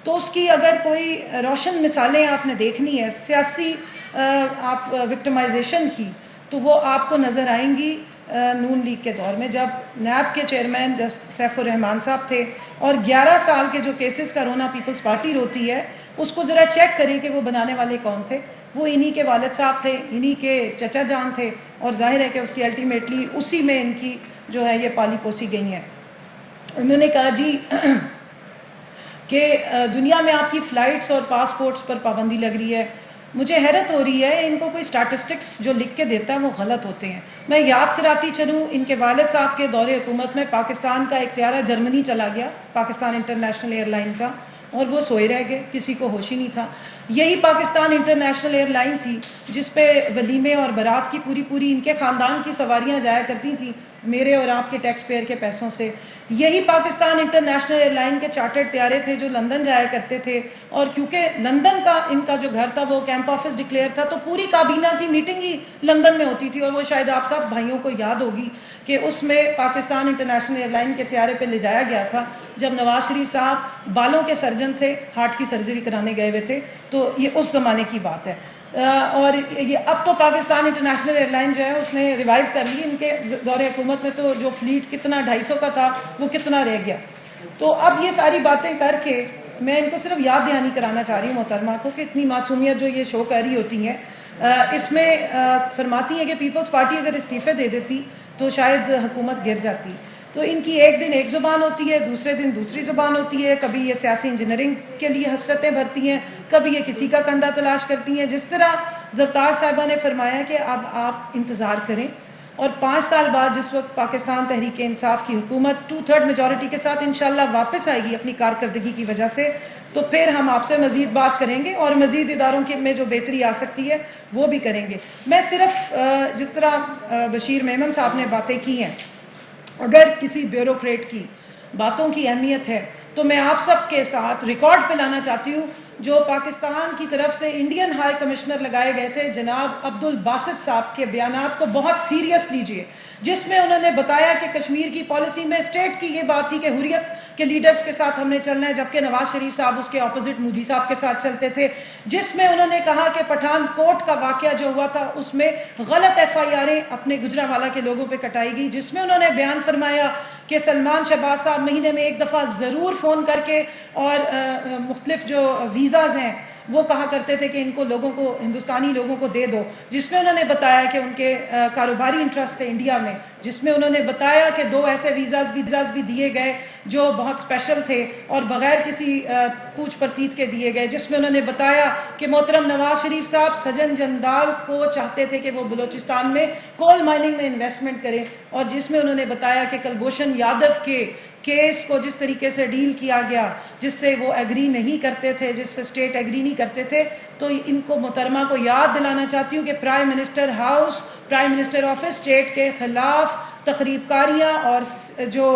Speaker 6: تو اس کی اگر کوئی روشن مثالیں آپ نے دیکھنی ہے سیاسی آپ وکٹمائزیشن کی, تو وہ آپ کو نظر آئیں گی نون لیگ کے دور میں جب نیب کے چیئرمین سیف الرحمان صاحب تھے, اور 11 سال کے جو کیسز کا رونا پیپلز پارٹی روتی ہے اس کو ذرا چیک کریں کہ وہ بنانے والے کون تھے. وہ انہی کے والد صاحب تھے, انہی کے چچا جان تھے, اور ظاہر ہے کہ اس کی الٹیمیٹلی اسی میں ان کی جو ہے یہ پالی پوسی گئی ہیں. انہوں نے کہا جی کہ دنیا میں آپ کی فلائٹس اور پاسپورٹس پر پابندی لگ رہی ہے. مجھے حیرت ہو رہی ہے ان کو کوئی اسٹیٹسٹکس جو لکھ کے دیتا ہے وہ غلط ہوتے ہیں. میں یاد کراتی چلوں ان کے والد صاحب کے دور حکومت میں پاکستان کا ایک طیارہ جرمنی چلا گیا, پاکستان انٹرنیشنل ایئر لائن کا, اور وہ سوئے رہ گئے, کسی کو ہوش ہی نہیں تھا. یہی پاکستان انٹرنیشنل ایئر لائن تھی جس پہ ولیمے اور بارات کی پوری ان کے خاندان کی سواریاں جایا کرتی تھیں میرے اور آپ کے ٹیکس پیئر کے پیسوں سے. یہی پاکستان انٹرنیشنل ایئر لائن کے چارٹرڈ طیارے تھے جو لندن جایا کرتے تھے, اور کیونکہ لندن کا ان کا جو گھر تھا وہ کیمپ آفس ڈکلیئر تھا, تو پوری کابینہ کی میٹنگ ہی لندن میں ہوتی تھی. اور وہ شاید آپ سب بھائیوں کو یاد ہوگی کہ اس میں پاکستان انٹرنیشنل ایئر لائن کے طیارے پہ لے جایا گیا تھا جب نواز شریف صاحب بالوں کے سرجن سے ہارٹ کی سرجری کرانے گئے ہوئے تھے. تو یہ اس زمانے کی بات ہے. اور یہ اب تو پاکستان انٹرنیشنل ایئر لائن جو ہے اس نے ریوائیو کر لی. ان کے دور حکومت میں تو جو فلیٹ کتنا 250 کا تھا وہ کتنا رہ گیا. تو اب یہ ساری باتیں کر کے میں ان کو صرف یاد دہانی کرانا چاہ رہی ہوں محترمہ کو کہ اتنی معصومیت جو یہ شو کر رہی ہوتی ہیں, اس میں فرماتی ہیں کہ پیپلز پارٹی اگر استعفے دے دیتی تو شاید حکومت گر جاتی. تو ان کی ایک دن ایک زبان ہوتی ہے, دوسرے دن دوسری زبان ہوتی ہے. کبھی یہ سیاسی انجینئرنگ کے لیے حسرتیں بھرتی ہیں, کبھی یہ کسی کا کنڈا تلاش کرتی ہیں. جس طرح زرتاج صاحبہ نے فرمایا کہ اب آپ انتظار کریں, اور 5 سال بعد جس وقت پاکستان تحریک انصاف کی حکومت 2/3 میجورٹی کے ساتھ انشاءاللہ واپس آئے گی اپنی کارکردگی کی وجہ سے, تو پھر ہم آپ سے مزید بات کریں گے اور مزید اداروں میں جو بہتری آ سکتی ہے وہ بھی کریں گے. میں صرف جس طرح بشیر میمن صاحب نے باتیں کی ہیں, اگر کسی بیوروکریٹ کی باتوں کی اہمیت ہے تو میں آپ سب کے ساتھ ریکارڈ پہ لانا چاہتی ہوں جو پاکستان کی طرف سے انڈین ہائی کمشنر لگائے گئے تھے جناب عبد الباسط صاحب کے بیانات کو بہت سیریس لیجئے, جس میں انہوں نے بتایا کہ کشمیر کی پالیسی میں اسٹیٹ کی یہ بات تھی کہ حریت کے لیڈرز کے ساتھ ہم نے چلنا ہے, جبکہ نواز شریف صاحب اس کے اپوزٹ مودی صاحب کے ساتھ چلتے تھے. جس میں انہوں نے کہا کہ پٹھان کوٹ کا واقعہ جو ہوا تھا اس میں غلط FIRیں اپنے گجرانوالہ کے لوگوں پہ کٹائی گئی. جس میں انہوں نے بیان فرمایا کہ سلمان شہباز صاحب مہینے میں 1 دفعہ ضرور فون کر کے اور مختلف جو ویزاز ہیں وہ کہا کرتے تھے کہ ان کو لوگوں کو, ہندوستانی لوگوں کو دے دو. جس میں انہوں نے بتایا کہ ان کے کاروباری انٹرسٹ تھے انڈیا میں. جس میں انہوں نے بتایا کہ 2 ایسے ویزاز بھی دیے گئے جو بہت اسپیشل تھے اور بغیر کسی پوچھ پرتیت کے دیے گئے. جس میں انہوں نے بتایا کہ محترم نواز شریف صاحب سجن جندال کو چاہتے تھے کہ وہ بلوچستان میں کول مائننگ میں انویسٹمنٹ کریں. اور جس میں انہوں نے بتایا کہ کلبھوشن یادو کے کیس کو جس طریقے سے ڈیل کیا گیا, جس سے وہ ایگری نہیں کرتے تھے, جس سے اسٹیٹ ایگری نہیں کرتے تھے, تو ان کو محترمہ کو یاد دلانا چاہتی ہوں کہ prime minister house, prime minister office state کے خلاف تخریب کاریاں اور جو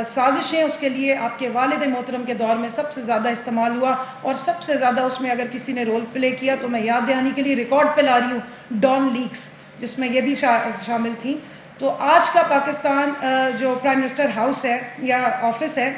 Speaker 6: سازشیں اس کے لیے آپ کے والد محترم کے دور میں سب سے زیادہ استعمال ہوا, اور سب سے زیادہ اس میں اگر کسی نے رول پلے کیا تو میں یاد دہانی کے لیے ریکارڈ پہ لا رہی ہوں ڈان لیکس, جس میں یہ بھی شامل تھیں. تو آج کا پاکستان جو پرائم منسٹر ہاؤس ہے یا آفس ہے,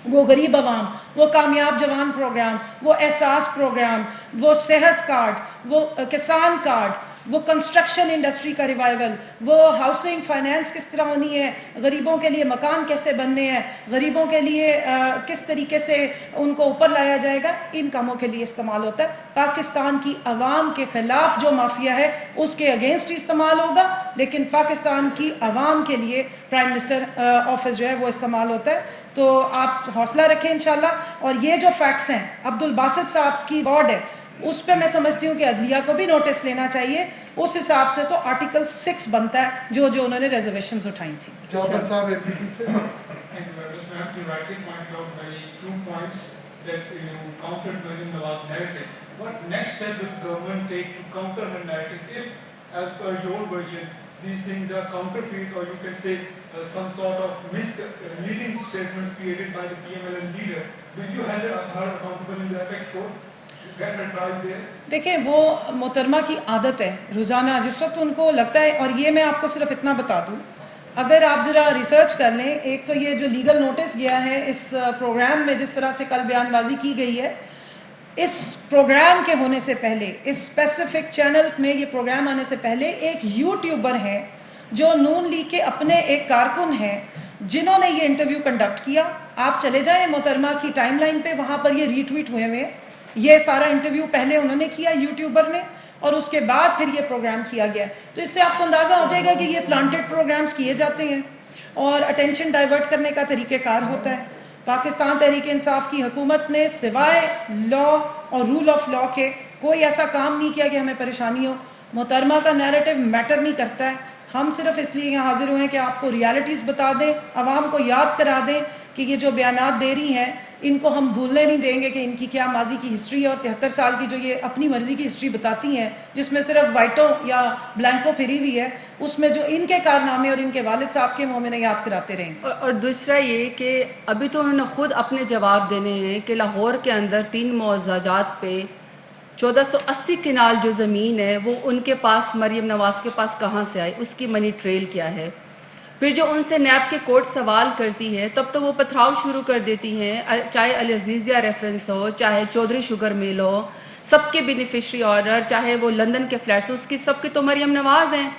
Speaker 6: وہ غریب عوام, وہ کامیاب جوان پروگرام, وہ احساس پروگرام, وہ صحت کارڈ, وہ کسان کارڈ, وہ کنسٹرکشن انڈسٹری کا ریوائیول, وہ ہاؤسنگ فائنینس کس طرح ہونی ہے, غریبوں کے لیے مکان کیسے بننے ہیں, غریبوں کے لیے کس طریقے سے ان کو اوپر لایا جائے گا, ان کاموں کے لیے استعمال ہوتا ہے. پاکستان کی عوام کے خلاف جو مافیا ہے اس کے اگینسٹ ہی استعمال ہوگا, لیکن پاکستان کی عوام کے لیے پرائم منسٹر آفس جو ہے وہ استعمال ہوتا ہے. تو آپ حوصلہ رکھیں انشاءاللہ. اور یہ جو فیکٹس ہیں عبد الباسط صاحب کی بورڈ ہے اس پہ میں سمجھتی ہوں کہ عدلیہ کو بھی نوٹس لینا چاہیے. اس حساب سے تو آرٹیکل 6 بنتا ہے جو انہوں نے ریزرویشنز اٹھائی تھیں.
Speaker 7: چوبر صاحب سے
Speaker 8: What next step will government take to counter her narrative if, as per your version, these things are counterfeit, or you can say some sort of misleading statements created by the PMLN leader? Will you hold her accountable in the apex court? Get her trial there?
Speaker 6: دیکھیں وہ محترمہ کی عادت ہے روزانہ جس وقت ان کو لگتا ہے, اور یہ میں آپ کو صرف اتنا بتا دوں, اگر آپ ذرا ریسرچ کر لیں, ایک تو یہ جو لیگل نوٹس گیا ہے اس پروگرام میں, جس طرح سے کل بیان بازی کی گئی ہے, اس پروگرام کے ہونے سے پہلے, اس اسپیسیفک چینل میں یہ پروگرام آنے سے پہلے ایک یوٹیوبر ہیں جو نون لیگ کے اپنے ایک کارکن ہیں جنہوں نے یہ انٹرویو کنڈکٹ کیا. آپ چلے جائیں محترمہ کی ٹائم لائن پہ, وہاں پر یہ ری ٹویٹ ہوئے ہوئے. یہ سارا انٹرویو پہلے انہوں نے کیا یوٹیوبر نے, اور اس کے بعد پھر یہ پروگرام کیا گیا. تو اس سے آپ کو اندازہ ہو جائے گا کہ یہ پلانٹڈ پروگرامز کیے جاتے ہیں اور اٹینشن ڈائیورٹ کرنے کا طریقہ کار ہوتا ہے. پاکستان تحریک انصاف کی حکومت نے سوائے لا اور رول آف لا کے کوئی ایسا کام نہیں کیا کہ ہمیں پریشانی ہو. محترمہ کا نیریٹو میٹر نہیں کرتا ہے. ہم صرف اس لیے یہاں حاضر ہوئے ہیں کہ آپ کو ریالٹیز بتا دیں, عوام کو یاد کرا دیں کہ یہ جو بیانات دے رہی ہیں ان کو ہم بھولنے نہیں دیں گے کہ ان کی کیا ماضی کی ہسٹری ہے, اور 73 سال کی جو یہ اپنی مرضی کی ہسٹری بتاتی ہیں جس میں صرف وائٹو یا بلینکو پھری ہوئی ہے, اس میں جو ان کے کارنامے اور ان کے والد صاحب کے مومن یاد کراتے رہیں.
Speaker 7: اور دوسرا یہ کہ ابھی تو انہوں نے خود اپنے جواب دینے ہیں کہ لاہور کے اندر 3 معززات پہ 1480 کنال جو زمین ہے وہ ان کے پاس, مریم نواز کے پاس کہاں سے آئی, اس کی منی ٹریل کیا ہے. پھر جو ان سے نیب کی کورٹ سوال کرتی ہے تب تو وہ پتھراؤ شروع کر دیتی ہیں, چاہے العزیزیہ ریفرنس ہو, چاہے چودھری شوگر مل ہو, سب کے بینیفیشری آرڈر, چاہے وہ لندن کے فلیٹس, اس کی سب کی تو مریم نواز ہیں.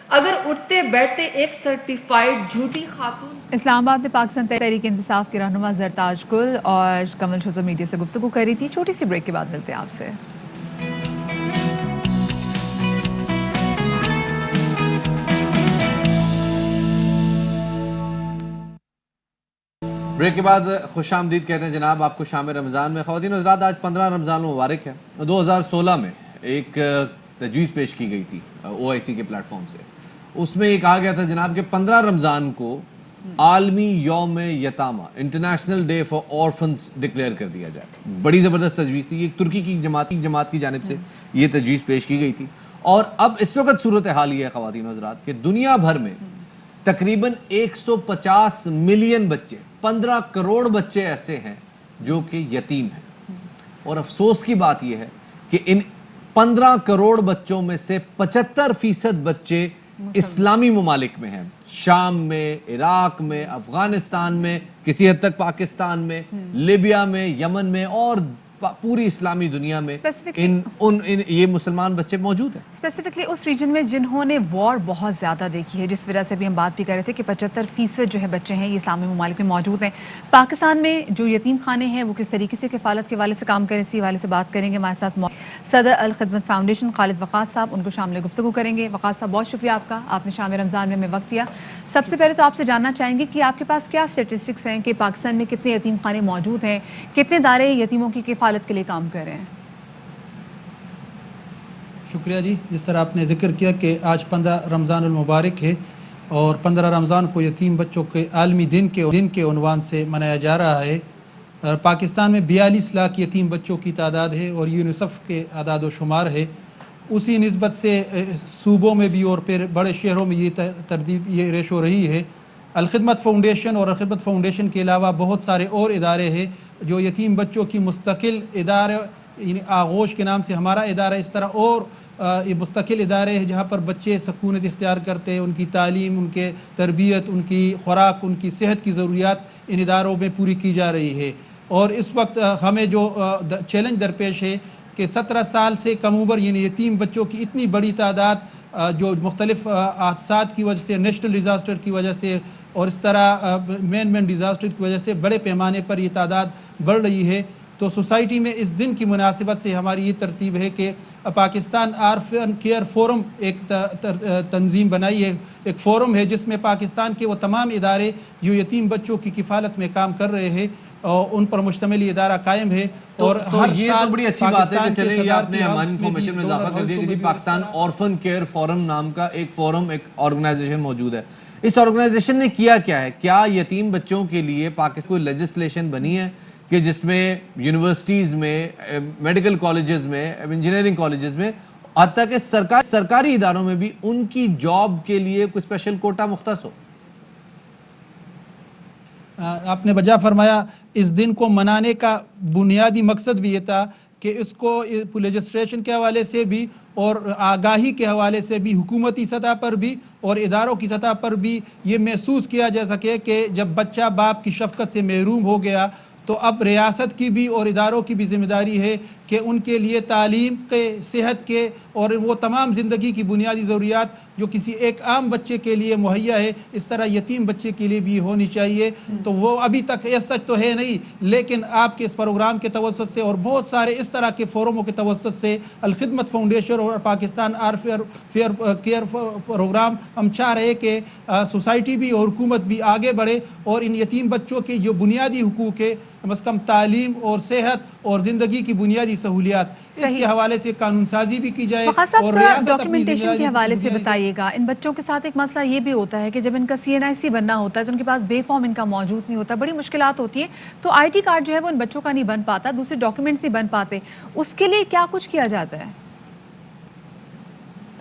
Speaker 7: اگر اٹھتے بیٹھتے ایک سرٹیفائیڈ جھوٹی خاتون.
Speaker 2: اسلام آباد میں پاکستان تحریک انصاف کے رہنما زرتاج گل اور کمل شوزر میڈیا سے گفتگو کر رہی تھی. چھوٹی سی بریک کے بعد ملتے ہیں آپ سے.
Speaker 1: بریک کے بعد خوش آمدید کہتے ہیں جناب آپ کو شام رمضان میں. خواتین و حضرات, آج 15 رمضان مبارک ہے. 2016 میں ایک تجویز پیش کی گئی تھی OIC کے پلیٹ فارم سے. اس میں یہ کہا گیا تھا جناب کہ 15 رمضان کو عالمی یوم یتامہ, international day for orphans declare کر دیا جائے. بڑی زبردست تجویز تھی. یہ ترکی کی جماعت کی جانب سے یہ تجویز پیش کی گئی تھی. اور اب اس وقت صورتحال یہ ہے خواتین و حضرات کہ دنیا بھر میں تقریباً 150 ملین بچے, 15 کروڑ بچے ایسے ہیں جو کہ یتیم ہیں. اور افسوس کی بات یہ ہے کہ ان 15 کروڑ بچوں میں سے 75% بچے اسلامی ممالک میں ہیں. شام میں, عراق میں, افغانستان میں, کسی حد تک پاکستان میں, لیبیا میں, یمن میں اور پوری اسلامی دنیا میں یہ مسلمان بچے موجود ہیں.
Speaker 2: اسپیسیفکلی اس ریجن میں جنہوں نے وار بہت زیادہ دیکھی ہے, جس وجہ سے بھی ہم بات بھی کر رہے تھے کہ 75% جو ہے بچے ہیں یہ اسلامی ممالک میں موجود ہیں. پاکستان میں جو یتیم خانے ہیں وہ کس طریقے سے کفالت کے حوالے سے کام کریں, اسی حوالے سے بات کریں گے. ہمارے ساتھ صدر الخدمت فاؤنڈیشن خالد وقاص صاحب, ان کو شامل گفتگو کریں گے. وقاص صاحب بہت شکریہ آپ کا, آپ نے شام رمضان میں ہمیں وقت دیا. سب سے پہلے تو آپ سے جاننا چاہیں گے کہ آپ کے پاس کیا اسٹیٹسٹکس ہیں کہ پاکستان میں کتنے یتیم خانے موجود ہیں, کتنے ادارے یتیموں کی کفالت کے لیے کام کر رہے ہیں.
Speaker 9: شکریہ جی. جس طرح آپ نے ذکر کیا کہ آج 15 رمضان المبارک ہے اور 15 رمضان کو یتیم بچوں کے عالمی دن کے عنوان سے منایا جا رہا ہے. پاکستان میں 42 لاکھ یتیم بچوں کی تعداد ہے اور یونیسیف کے اعداد و شمار ہے. اسی نسبت سے صوبوں میں بھی اور پھر بڑے شہروں میں یہ ریشو رہی ہے. الخدمت فاؤنڈیشن اور الخدمت فاؤنڈیشن کے علاوہ بہت سارے اور ادارے ہیں جو یتیم بچوں کی مستقل ادارے, یعنی آغوش کے نام سے ہمارا ادارہ, اس طرح اور یہ مستقل ادارے ہیں جہاں پر بچے سکونت اختیار کرتے ہیں. ان کی تعلیم, ان کے تربیت, ان کی خوراک, ان کی صحت کی ضروریات ان اداروں میں پوری کی جا رہی ہے. اور اس وقت ہمیں جو چیلنج درپیش ہے کہ 17 سال سے کم عمر یعنی یتیم بچوں کی اتنی بڑی تعداد جو مختلف حادثات کی وجہ سے, نیشنل ڈیزاسٹر کی وجہ سے اور اس طرح مین ڈیزاسٹر کی وجہ سے بڑے پیمانے پر یہ تعداد بڑھ رہی ہے. تو سوسائٹی میں اس دن کی مناسبت سے ہماری یہ ترتیب ہے کہ پاکستان آرفن کیئر فورم ایک تنظیم بنائی ہے, ایک فورم ہے جس میں پاکستان کے وہ تمام ادارے جو یتیم بچوں کی کفالت میں کام کر رہے ہیں اور ان پر مشتمل یہ ادارہ قائم ہے. اور ہر
Speaker 1: یہ تو بڑی اچھی بات ہے کہ چلیں یہ آپ نے ہماری انفارمیشن میں اضافہ کر دیا کہ پاکستان آرفن کیئر فورم نام کا ایک فورم, ایک آرگنائزیشن موجود ہے. اس آرگنائزیشن نے کیا ہے, کیا یتیم بچوں کے لیے پاکستان کوئی لیجسلیشن بنی ہے کہ جس میں یونیورسٹیز میں, میڈیکل کالجز میں, انجینئرنگ کالجز میں, حتیٰ کہ سرکاری اداروں میں بھی ان کی جاب کے لیے کوئی اسپیشل کوٹا مختص ہو؟
Speaker 9: آپ نے بجا فرمایا. اس دن کو منانے کا بنیادی مقصد بھی یہ تھا کہ اس کو لیجسلیشن کے حوالے سے بھی اور آگاہی کے حوالے سے بھی, حکومتی سطح پر بھی اور اداروں کی سطح پر بھی یہ محسوس کیا جا سکے کہ جب بچہ باپ کی شفقت سے محروم ہو گیا تو اب ریاست کی بھی اور اداروں کی بھی ذمہ داری ہے کہ ان کے لیے تعلیم کے, صحت کے اور وہ تمام زندگی کی بنیادی ضروریات جو کسی ایک عام بچے کے لیے مہیا ہے اس طرح یتیم بچے کے لیے بھی ہونی چاہیے. تو وہ ابھی تک سچ تو ہے نہیں, لیکن آپ کے اس پروگرام کے توسط سے اور بہت سارے اس طرح کے فورموں کے توسط سے الخدمت فاؤنڈیشن اور پاکستان فیئر کیئر پروگرام ہم چاہ رہے کہ سوسائٹی بھی اور حکومت بھی آگے بڑھے اور ان یتیم بچوں کے جو بنیادی حقوق ہے कम से कम तालीम और सेहत और ज़िंदगी की बुनियादी सहूलियात, इसके हवाले से कानून साजी भी की जाए। और रियासत अपनी
Speaker 2: डॉक्यूमेंटेशन के हवाले से
Speaker 9: जिम्मेदारी
Speaker 2: बताइएगा, इन बच्चों के साथ एक मसला ये भी होता है कि जब इनका CNIC बनना होता है तो उनके पास बे-फॉर्म इनका मौजूद नहीं होता, बड़ी मुश्किलात होती है, तो IT कार्ड जो है वो इन बच्चों का नहीं बन पाता, दूसरे डॉक्यूमेंट्स नहीं बन पाते, उसके लिए क्या कुछ किया जाता है?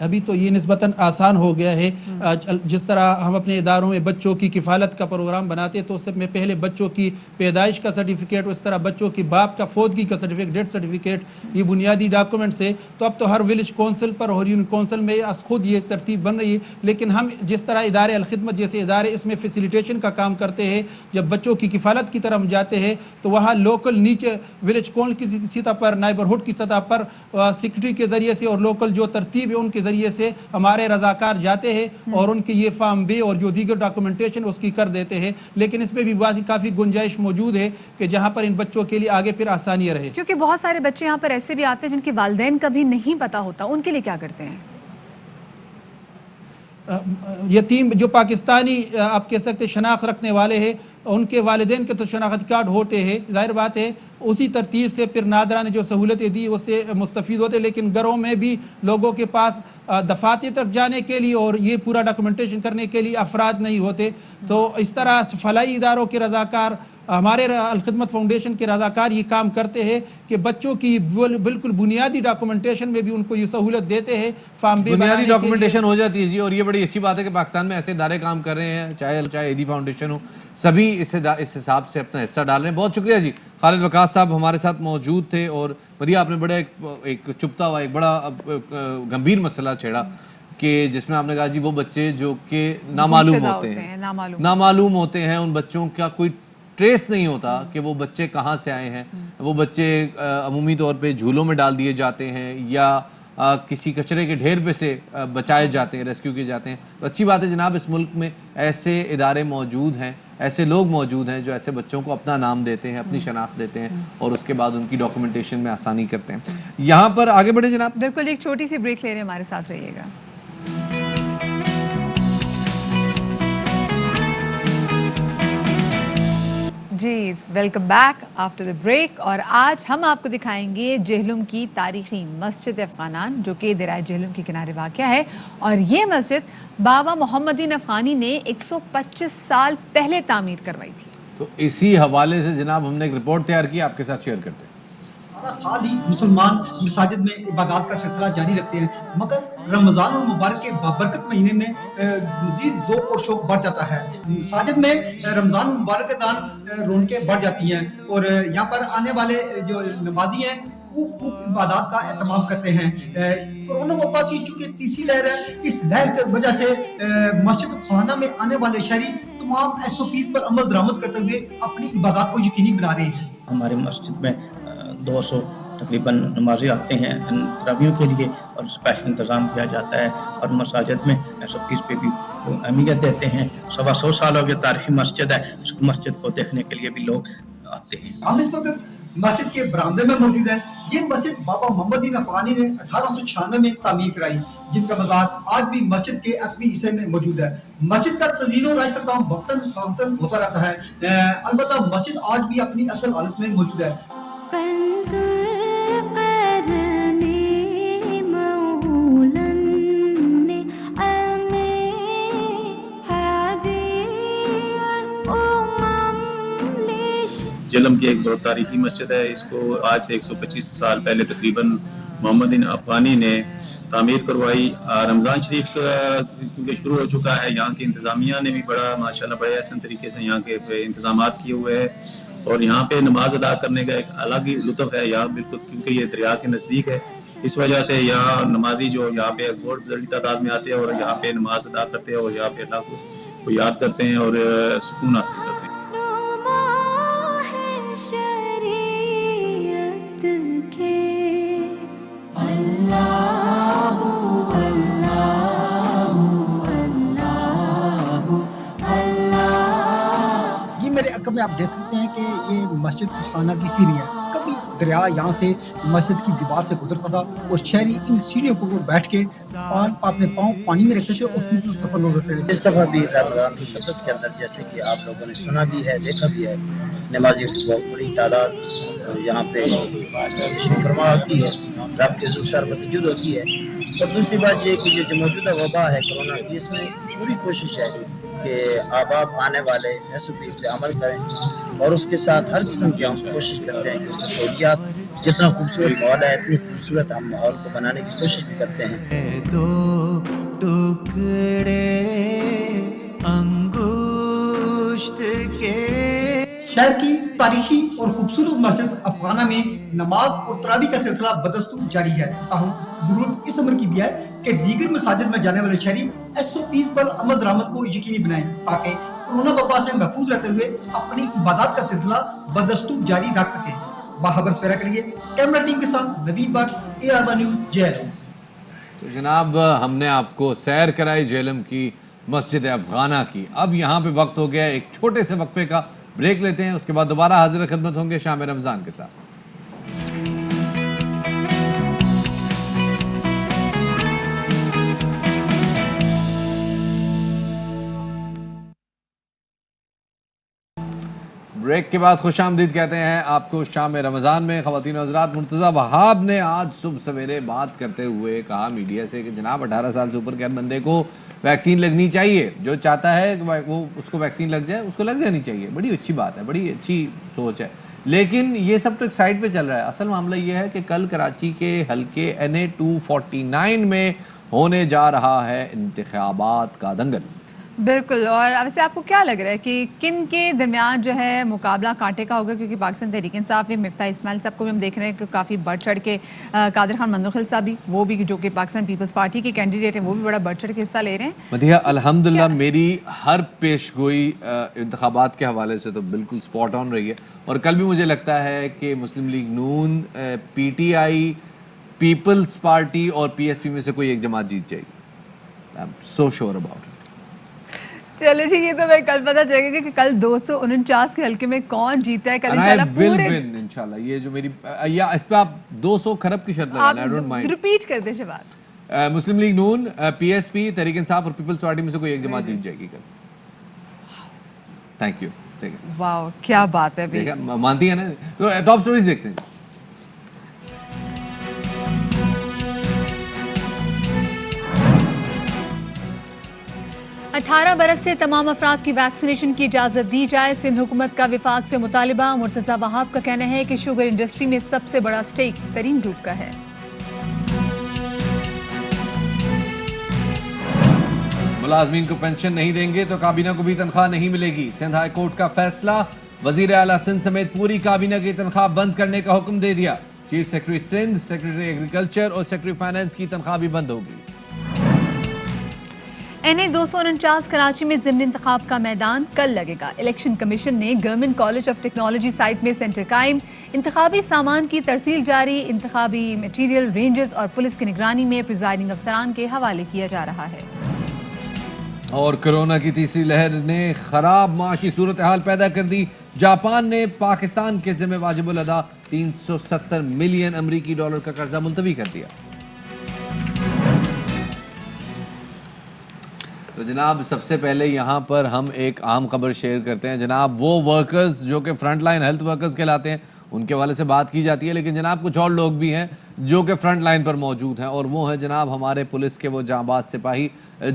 Speaker 9: अभी तो ये निस्बतन आसान हो गया है। जिस तरह हम अपने इदारों में बच्चों की किफ़ालत का प्रोग्राम बनाते हैं तो उससे में पहले बच्चों की पैदाइश का सर्टिफिकेट, उस तरह बच्चों की बाप का फौतगी का सर्टिफिकेट, डेथ सर्टिफिकेट, ये बुनियादी डॉक्यूमेंट्स है। तो अब तो हर विलेज कौंसिल पर और यूनियन कौंसिल में खुद ये तरतीब बन रही है। लेकिन हम जिस तरह इदारे अलखिदमत जैसे इदारे इसमें फैसिलिटेशन का काम करते हैं, जब बच्चों की किफ़ालत की तरफ जाते हैं तो वहाँ लोकल नीचे विलेज कौंसिल की सतह पर, नाइबरहुड की सतह पर सेक्रेटरी के ज़रिए से और लोकल जो तरतीब है उनके ज़रिए से हमारे रजाकार जाते हैं और उनके ये फॉर्म बे और जो दीगर डॉक्यूमेंटेशन उसकी कर देते हैं। लेकिन इसमें भी काफ़ी गुंजाइश मौजूद है कि जहाँ पर इन बच्चों के लिए आगे फिर आसानी रहे,
Speaker 2: क्योंकि बहुत सारे बच्चे यहाँ पर ऐसे भी आते हैं जिनके वालिदैन का भी नहीं पता होता, उनके लिए क्या करते हैं?
Speaker 9: यतीम जो पाकिस्तानी आप कह सकते शनाख्त रखने वाले हैं, उनके वालिदैन के तो शनाख्त कार्ड होते हैं, जाहिर बात है उसी तरतीब से फिर नादरा ने जो सहूलतें दी उससे मुस्तफ़ीद होते। लेकिन घरों में भी लोगों के पास दफातर तक जाने के लिए और ये पूरा डॉक्यूमेंटेशन करने के लिए अफराद नहीं होते। तो इस तरह फलाई इदारों के रज़ाकार, हमारे अलखिदमत फाउंडेशन के रज़ाकार ये काम करते हैं कि बच्चों की बिल्कुल बुनियादी डॉक्यूमेंटेशन में भी उनको ये सहूलत देते हैं। फॉर्म बे
Speaker 1: बुनियादी डॉक्यूमेंटेशन हो जाती है जी, और ये बड़ी अच्छी बात है कि पाकिस्तान में ऐसे इदारे काम कर रहे हैं, चाहे एदी फाउंडेशन हो, सभी इस हिसाब से अपना हिस्सा डाल रहे हैं। बहुत शुक्रिया जी। खालिद वकास साहब हमारे साथ मौजूद थे और मरिया आपने बड़ा एक चुपता हुआ एक बड़ा गंभीर मसला छेड़ा कि जिसमें आपने कहा जी वो बच्चे जो कि नामालूम होते हैं, नामालूम होते हैं, उन बच्चों का कोई ट्रेस नहीं होता कि वो बच्चे कहाँ से आए हैं। वो बच्चे अमूमी तौर पे झूलों में डाल दिए जाते हैं या किसी कचरे के ढेर पे से बचाए जाते हैं, रेस्क्यू किए जाते हैं। तो अच्छी बात है जनाब, इस मुल्क में ऐसे इदारे मौजूद हैं, ऐसे लोग मौजूद हैं जो ऐसे बच्चों को अपना नाम देते हैं, अपनी शनाख्त देते हैं और उसके बाद उनकी डॉक्यूमेंटेशन में आसानी करते हैं। यहाँ पर आगे बढ़े जनाब।
Speaker 2: बिल्कुल, एक छोटी सी ब्रेक ले रहे हैं, हमारे साथ रहिएगा। जी, welcome back after the break. और आज हम आपको दिखाएंगे जेहलुम की तारीखी मस्जिद अफ़गानान जो कि दरिया जेहलुम के किनारे वाक़या है। और ये मस्जिद बाबा मोहम्मदीन अफ़गानी ने 125 साल पहले तामीर करवाई थी।
Speaker 1: तो इसी हवाले से जनाब हमने एक रिपोर्ट तैयार की, आपके साथ शेयर करते हैं।
Speaker 10: साल ही मुसलमान मसाजिद में इबादत का सिलसिला जारी रखते हैं, मगर रमजान और मुबारक के बाबरकत महीने में मज़ीद ज़ौक़ और शौक़ बढ़ जाता है। मसाजिद में रमजान मुबारक के दौरान रौनकें बढ़ जाती हैं और यहाँ पर आने वाले जो नमाजी हैं वो इबादत का एहतमाम करते हैं। कोरोना वबा की चूँकि तीसरी लहर है, इस लहर की वजह से मस्जिद खाना में आने वाले शहरी तमाम SOP पर अमल दरामद करते हुए अपनी इबादत को यकीनी बना रहे हैं।
Speaker 11: हमारे मस्जिद में 200 तकरीबन नमाजी आते हैं तरावियों के लिए और स्पेशल इंतज़ाम किया जाता है और मसाजिद में SOPs पे भी अहमियत देते हैं। 125 साल हो गए तारीखी मस्जिद है, उस मस्जिद को देखने के लिए भी लोग आते हैं।
Speaker 10: हम इस वक्त मस्जिद के बरामदे में मौजूद है। ये मस्जिद बाबा मोहम्मदीन अफ़गानी ने 1896 में तामीर कराई, जिनका मज़ार आज भी मस्जिद के अकबी हिस्से में मौजूद है। मस्जिद का तज़ीन और का काम वक्तन होता रहता है। अलबत्ता मस्जिद आज भी अपनी असल हालत में मौजूद है।
Speaker 11: जेहलम की एक बहुत तारीखी मस्जिद है। इसको आज से 125 साल पहले तकरीबन मोहम्मदीन अफ़गानी ने तामीर करवाई। रमज़ान शरीफ क्योंकि शुरू हो चुका है, यहाँ की इंतज़ामिया ने भी बड़ा माशाल्लाह बड़े आसान तरीके से यहाँ के इंतजाम किए हुए हैं और यहाँ पे नमाज अदा करने का एक अलग ही लुत्फ़ है यहाँ, बिल्कुल क्योंकि ये दरिया के नज़दीक है। इस वजह से यहाँ नमाजी जो यहाँ पे बहुत बड़ी तादाद में आते हैं और यहाँ पे नमाज अदा करते हैं और यहाँ पे अल्लाह को याद करते हैं और सुकून हासिल करते हैं।
Speaker 10: मेरे अकब में आप देख सकते हैं कि ये मस्जिद खाना की सीढ़ी है। कभी दरिया यहाँ से मस्जिद की दीवार से गुजरता था और शहरी इन सीढ़ियों पर बैठ के अपने पाँव पानी में रखते थे और सफर होते थे।
Speaker 12: इस दफ़ा भी रमज़ान के अंदर जैसे कि आप लोगों ने सुना भी है, देखा भी है نمازی کی بہت بڑی تعداد یہاں پہ تشریف فرما ہوتی ہے، رب کے حضور مسجد ہوتی ہے. اور دوسری بات یہ کہ جو موجودہ وبا ہے کرونا کی، اس میں پوری کوشش ہے کہ آباب آنے والے ایس او پی پہ عمل کریں، اور اس کے ساتھ ہر قسم کی ہم کوشش کرتے ہیں کہ سہولیات جتنا خوبصورت ماحول ہے اتنی خوبصورت ہم ماحول کو بنانے کی کوشش بھی کرتے ہیں.
Speaker 13: دو ٹکڑے انگشت کے
Speaker 10: شہر کی تاریخی اور خوبصورت مسجد افغانہ میں نماز اور تراویح کا سلسلہ بدستور جاری ہے. تاہم ضرورت اس امر کی بھی ہے کہ دیگر مساجد میں جانے والے شہری ایس او پیز پر عمل درآمد کو یقینی بنائیں تاکہ کورونا وبا سے محفوظ رہتے ہوئے اپنی عبادات کا سلسلہ بدستور جاری رکھ سکیں. باخبر سویرا کے لیے کیمرہ ٹیم کے ساتھ نوید بٹ، AR1 نیوز، جہلم.
Speaker 1: تو جناب ہم نے آپ کو سیر کرائی جہلم کی مسجد افغانہ کی. اب یہاں پہ وقت ہو گیا ایک چھوٹے سے وقفے کا، بریک لیتے ہیں، اس کے بعد دوبارہ حاضر خدمت ہوں گے شام رمضان کے ساتھ. بریک کے بعد خوش آمدید کہتے ہیں آپ کو شام رمضان میں. خواتین و حضرات، مرتضی وہاب نے آج صبح سویرے بات کرتے ہوئے کہا میڈیا سے کہ جناب 18 سال سے اوپر کے ہر بندے کو ویکسین لگنی چاہیے. جو چاہتا ہے کہ وہ اس کو ویکسین لگ جائے، اس کو لگ جانی چاہیے. بڑی اچھی بات ہے، بڑی اچھی سوچ ہے. لیکن یہ سب تو ایک سائڈ پہ چل رہا ہے. اصل معاملہ یہ ہے کہ کل کراچی کے حلقے NA 249 میں ہونے جا رہا ہے انتخابات کا دنگل.
Speaker 2: بالکل. اور ویسے آپ کو کیا لگ رہا ہے کہ کن کے درمیان جو ہے مقابلہ کانٹے کا ہوگا؟ کیونکہ پاکستان تحریک انصاف میں مفتاح اسماعیل صاحب کو بھی ہم دیکھ رہے ہیں کہ کافی بڑھ چڑھ کے، قادر خان مندوخیل صاحب بھی، وہ بھی جو کہ پاکستان پیپلز پارٹی کے کینڈیڈیٹ ہیں، وہ بھی بڑا بڑھ چڑھ کے حصہ لے رہے ہیں.
Speaker 1: مدیحہ الحمدللہ میری ہر پیش گوئی انتخابات کے حوالے سے تو بالکل سپاٹ آن رہی ہے. اور کل بھی مجھے لگتا ہے کہ مسلم لیگ نون، PTI، پیپلز پارٹی اور PSP میں سے کوئی ایک جماعت جیت جائے گی. I am so sure about it.
Speaker 2: چلو جی، یہ تو میں کل پتہ چلے گا کہ کل 249 کے حلقے میں کون جیتا ہے. کل
Speaker 1: انشاءاللہ یہ جو میری، یا اس پہ آپ 200 کھرب کی شرط لگانا. I don't mind.
Speaker 2: ریپیٹ کر دیں شباب.
Speaker 1: مسلم لیگ نون، PSP، تحریک انصاف اور پیپلز پارٹی میں سے کوئی ایک جماعت جیت جائے گی کل. Thank you.
Speaker 2: واو کیا بات ہے.
Speaker 1: مانتی ہے نا. تو ٹاپ سٹوریز دیکھتے ہیں.
Speaker 2: 18 برس سے تمام افراد کی ویکسینیشن کی اجازت دی جائے. سندھ حکومت کا وفاق سے مطالبہ. مرتضی وہاب کا کہنا ہے کہ شوگر انڈسٹری میں سب سے بڑا سٹیک ترین گروپ کا ہے.
Speaker 1: ملازمین کو پینشن نہیں دیں گے تو کابینہ کو بھی تنخواہ نہیں ملے گی. سندھ ہائی کورٹ کا فیصلہ. وزیر اعلیٰ سندھ سمیت پوری کابینہ کی تنخواہ بند کرنے کا حکم دے دیا. Chief secretary Sindh, secretary agriculture اور سیکرٹری فائنانس کی تنخواہ بھی بند ہوگی.
Speaker 2: NA 249 کراچی میں ضمنی انتخاب کا میدان کل لگے گا. الیکشن کمیشن نے government college of technology site میں سینٹر قائم. انتخابی سامان کی ترسیل جاری. انتخابی میٹیریل رینجز اور پولیس کی نگرانی میں پریزائڈنگ افسران کے حوالے کیا جا رہا ہے.
Speaker 1: اور کرونا کی تیسری لہر نے خراب معاشی صورتحال پیدا کر دی. جاپان نے پاکستان کے ذمہ واجب الادا 370 ملین امریکی ڈالر کا قرضہ ملتوی کر دیا. تو جناب سب سے پہلے یہاں پر ہم ایک عام خبر شیئر کرتے ہیں. جناب وہ ورکرز جو کہ فرنٹ لائن ہیلتھ ورکرز کہلاتے ہیں ان کے حوالے سے بات کی جاتی ہے، لیکن جناب کچھ اور لوگ بھی ہیں جو کہ فرنٹ لائن پر موجود ہیں، اور وہ ہیں جناب ہمارے پولیس کے وہ جانباز سپاہی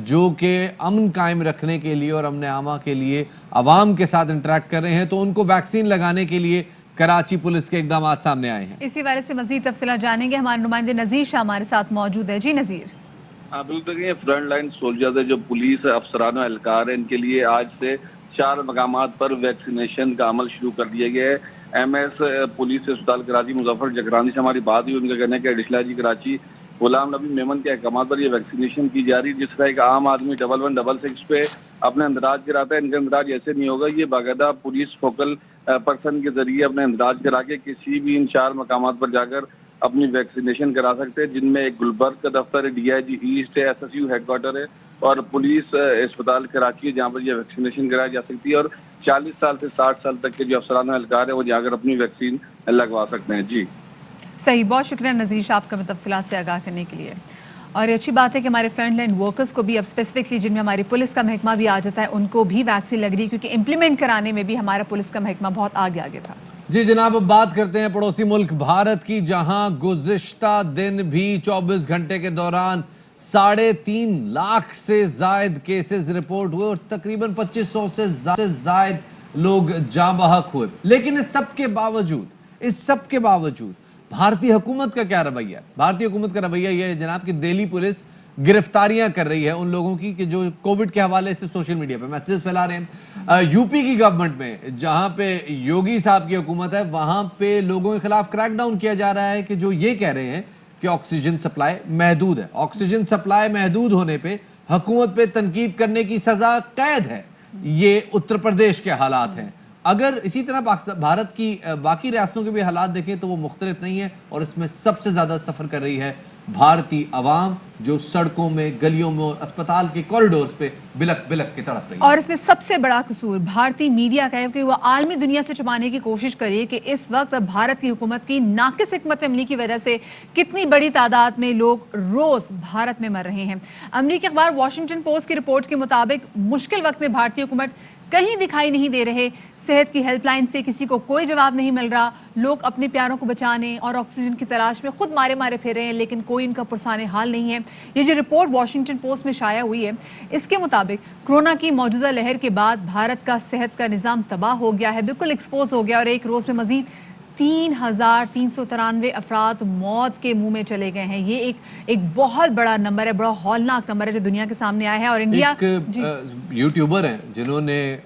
Speaker 1: جو کہ امن قائم رکھنے کے لیے اور امن عامہ کے لیے عوام کے ساتھ انٹریکٹ کر رہے ہیں. تو ان کو ویکسین لگانے کے لیے کراچی پولیس کے اقدامات سامنے آئے ہیں.
Speaker 2: اسی والے سے مزید تفصیلات جانیں گے. ہمارے نمائندے نذیر شاہ ہمارے ساتھ موجود ہے. جی نذیر.
Speaker 14: بالکل. فرنٹ لائن سولجرز جو پولیس افسران و اہلکار ہیں ان کے لیے آج سے 4 مقامات پر ویکسینیشن کا عمل شروع کر دیا گیا ہے. MS پولیس اسپتال کراچی مظفر جکرانی سے ہماری بات ہوئی. ان کا کہنا ہے کہ ایڈیشنل جی کراچی غلام نبی میمن کے احکامات پر یہ ویکسینیشن کی جا رہی ہے. جس طرح ایک عام آدمی 1166 پہ اپنے اندراج کراتا ہے، ان کا اندراج ایسے نہیں ہوگا. یہ باقاعدہ پولیس فوکل پرسن کے ذریعے اپنے اندراج کرا کے کسی بھی ان 4 مقامات پر جا کر اپنی ویکسینیشن کرا سکتے ہیں، جن میں ایک گلبرگ کا دفتر ہے، DIG ایسٹ ہے، SSU ہیڈ کوارٹر ہے اور پولیس اسپتال کراچی ہے جہاں پر یہ ویکسینیشن کرائی جا سکتی ہے. اور 40 سال سے 60 سال تک کے جو افسران اہلکار ہیں وہ جا کر اپنی ویکسین لگوا سکتے ہیں. جی
Speaker 2: صحیح، بہت شکریہ نذیر شاہ آپ کا تفصیلات سے آگاہ کرنے کے لیے. اور یہ اچھی بات ہے کہ ہمارے فرنٹ لائن ورکرز کو بھی اب اسپیسیفکلی جن میں ہماری پولیس کا محکمہ بھی آ جاتا ہے ان کو بھی ویکسین لگ رہی ہے کیونکہ امپلیمنٹ کرانے میں بھی ہمارا پولیس کا محکمہ بہت آگے تھا.
Speaker 1: جی جناب، اب بات کرتے ہیں پڑوسی ملک بھارت کی، جہاں گزشتہ دن بھی 24 گھنٹے کے دوران 3.5 لاکھ سے زائد کیسز رپورٹ ہوئے اور تقریباً 2500 سے زائد لوگ جاں بحق ہوئے. لیکن اس سب کے باوجود بھارتی حکومت کا کیا رویہ ہے؟ بھارتی حکومت کا رویہ یہ ہے جناب کہ دہلی پولیس گرفتاریاں کر رہی ہے ان لوگوں کی کہ جو کووڈ کے حوالے سے سوشل میڈیا پہ میسیجز پھیلا رہے ہیں. یو پی کی گورنمنٹ میں جہاں پہ یوگی صاحب کی حکومت ہے وہاں پہ لوگوں کے خلاف کریک ڈاؤن کیا جا رہا ہے کہ جو یہ کہہ رہے ہیں کہ آکسیجن سپلائی محدود ہے. آکسیجن سپلائی محدود ہونے پہ حکومت پہ تنقید کرنے کی سزا قید ہے. یہ اتر پردیش کے حالات ہیں. اگر اسی طرح بھارت کی باقی ریاستوں کے بھی حالات دیکھیں تو وہ مختلف نہیں ہیں اور اس میں سب سے زیادہ سفر کر رہی ہے بھارتی عوام جو سڑکوں میں، گلیوں میں اور اسپتال کے کوریڈورز پہ بلک کے تڑپ رہی ہے.
Speaker 2: اور اس میں سب سے بڑا قصور بھارتی میڈیا کا ہے کہ وہ عالمی دنیا سے چھپانے کی کوشش کریے کہ اس وقت بھارت کی حکومت کی ناقص حکمت عملی کی وجہ سے کتنی بڑی تعداد میں لوگ روز بھارت میں مر رہے ہیں. امریکی اخبار واشنگٹن پوسٹ کی رپورٹ کے مطابق مشکل وقت میں بھارتی حکومت کہیں دکھائی نہیں دے رہے. صحت کی ہیلپ لائن سے کسی کو کوئی جواب نہیں مل رہا. لوگ اپنے پیاروں کو بچانے اور آکسیجن کی تلاش میں خود مارے پھر رہے ہیں لیکن کوئی ان کا پرسان حال نہیں ہے. یہ جو رپورٹ واشنگٹن پوسٹ میں شائع ہوئی ہے اس کے مطابق کورونا کی موجودہ لہر کے بعد بھارت کا صحت کا نظام تباہ ہو گیا ہے، بالکل ایکسپوز ہو گیا اور ایک روز میں مزید 3,393 افراد موت کے منہ میں چلے گئے ہیں. یہ ایک بہت بڑا نمبر ہے، بڑا ہولناک نمبر ہے جو دنیا کے سامنے آیا ہے. اور انڈیا
Speaker 1: ایک یوٹیوبر ہیں جنہوں نے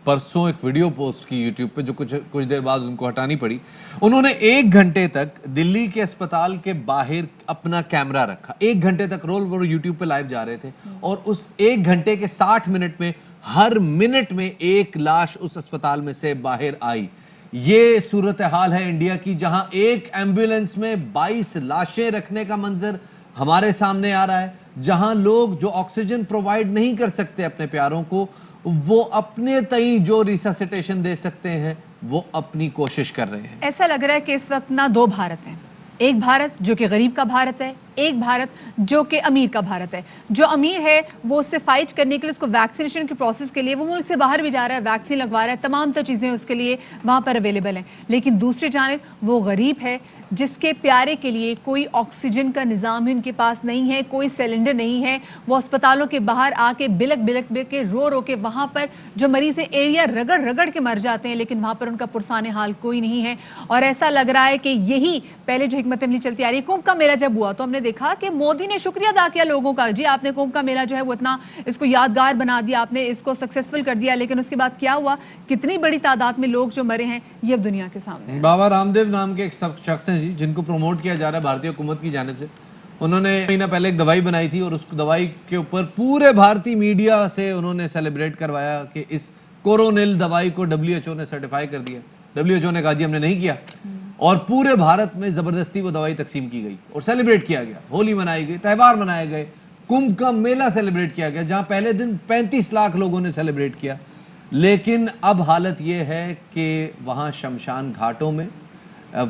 Speaker 1: پرسوں ایک ویڈیو پوسٹ کی یوٹیوب پہ جو کچھ دیر بعد ان کو ہٹانی پڑی. انہوں نے 1 گھنٹے تک دلی کے اسپتال کے باہر اپنا کیمرہ رکھا. 1 گھنٹے تک وہ یوٹیوب پہ لائیو جا رہے تھے اور اس 1 گھنٹے کے 60 منٹ میں ہر منٹ میں ایک لاش اس اسپتال میں سے باہر آئی. یہ صورتحال ہے انڈیا کی جہاں ایک ایمبولینس میں 22 لاشیں رکھنے کا منظر ہمارے سامنے آ رہا ہے. جہاں لوگ جو آکسیجن پرووائیڈ نہیں کر سکتے اپنے پیاروں کو وہ اپنے تئیں جو ریسسیٹیشن دے سکتے ہیں وہ اپنی کوشش کر رہے ہیں.
Speaker 2: ایسا لگ رہا ہے کہ اس وقت 2 بھارت ہیں. ایک بھارت جو کہ غریب کا بھارت ہے، ایک بھارت جو کہ امیر کا بھارت ہے. جو امیر ہے وہ اس سے فائٹ کرنے کے لیے، اس کو ویکسینیشن کے پروسیس کے لیے وہ ملک سے باہر بھی جا رہا ہے، ویکسین لگوا رہا ہے، تمام تر چیزیں اس کے لیے وہاں پر اویلیبل ہیں. لیکن دوسری جانب وہ غریب ہے جس کے پیارے کے لیے کوئی آکسیجن کا نظام ہی ان کے پاس نہیں ہے، کوئی سلنڈر نہیں ہے. وہ اسپتالوں کے باہر آ کے بلک کے رو کے وہاں پر جو مریض ہیں ایریا رگڑ کے مر جاتے ہیں لیکن وہاں پر ان کا پرسان حال کوئی نہیں ہے. اور ایسا لگ رہا ہے کہ یہی پہلے جو حکمت عملی چلتی آ رہی ہے. کمبھ کا میلہ جب ہوا تو ہم نے دیکھا کہ مودی نے شکریہ ادا کیا لوگوں کا، جی آپ نے کمبھ کا میلہ جو ہے وہ اتنا اس کو یادگار بنا دیا، آپ نے اس کو سکسیسفل کر دیا. لیکن اس کے بعد کیا ہوا؟ کتنی بڑی تعداد میں لوگ جو مرے ہیں یہ اب دنیا کے سامنے.
Speaker 1: بابا رام دیو نام کے ایک شخص ہیں جی جن کو پروموٹ کیا جا رہا ہے بھارتی حکومت کی جانب سے. انہوں نے مہینہ پہلے ایک دوائی بنائی تھی اور اس دوائی کے اوپر پورے بھارتی میڈیا سے انہوں نے سیلیبریٹ کروایا کہ اس کورونل دوائی کو WHO نے سرٹیفائی کر دیا. WHO نے کہا جی ہم نے نہیں کیا اور پورے بھارت میں زبردستی وہ دوائی تقسیم کی گئی اور سیلیبریٹ کیا گیا. ہولی منائی گئی، تہوار منائے گئے، کمبھ کا میلہ سیلیبریٹ کیا گیا جہاں پہلے دن 35 لاکھ لوگوں نے سیلیبریٹ کیا. لیکن اب حالت یہ ہے کہ وہاں شمشان گھاٹوں میں،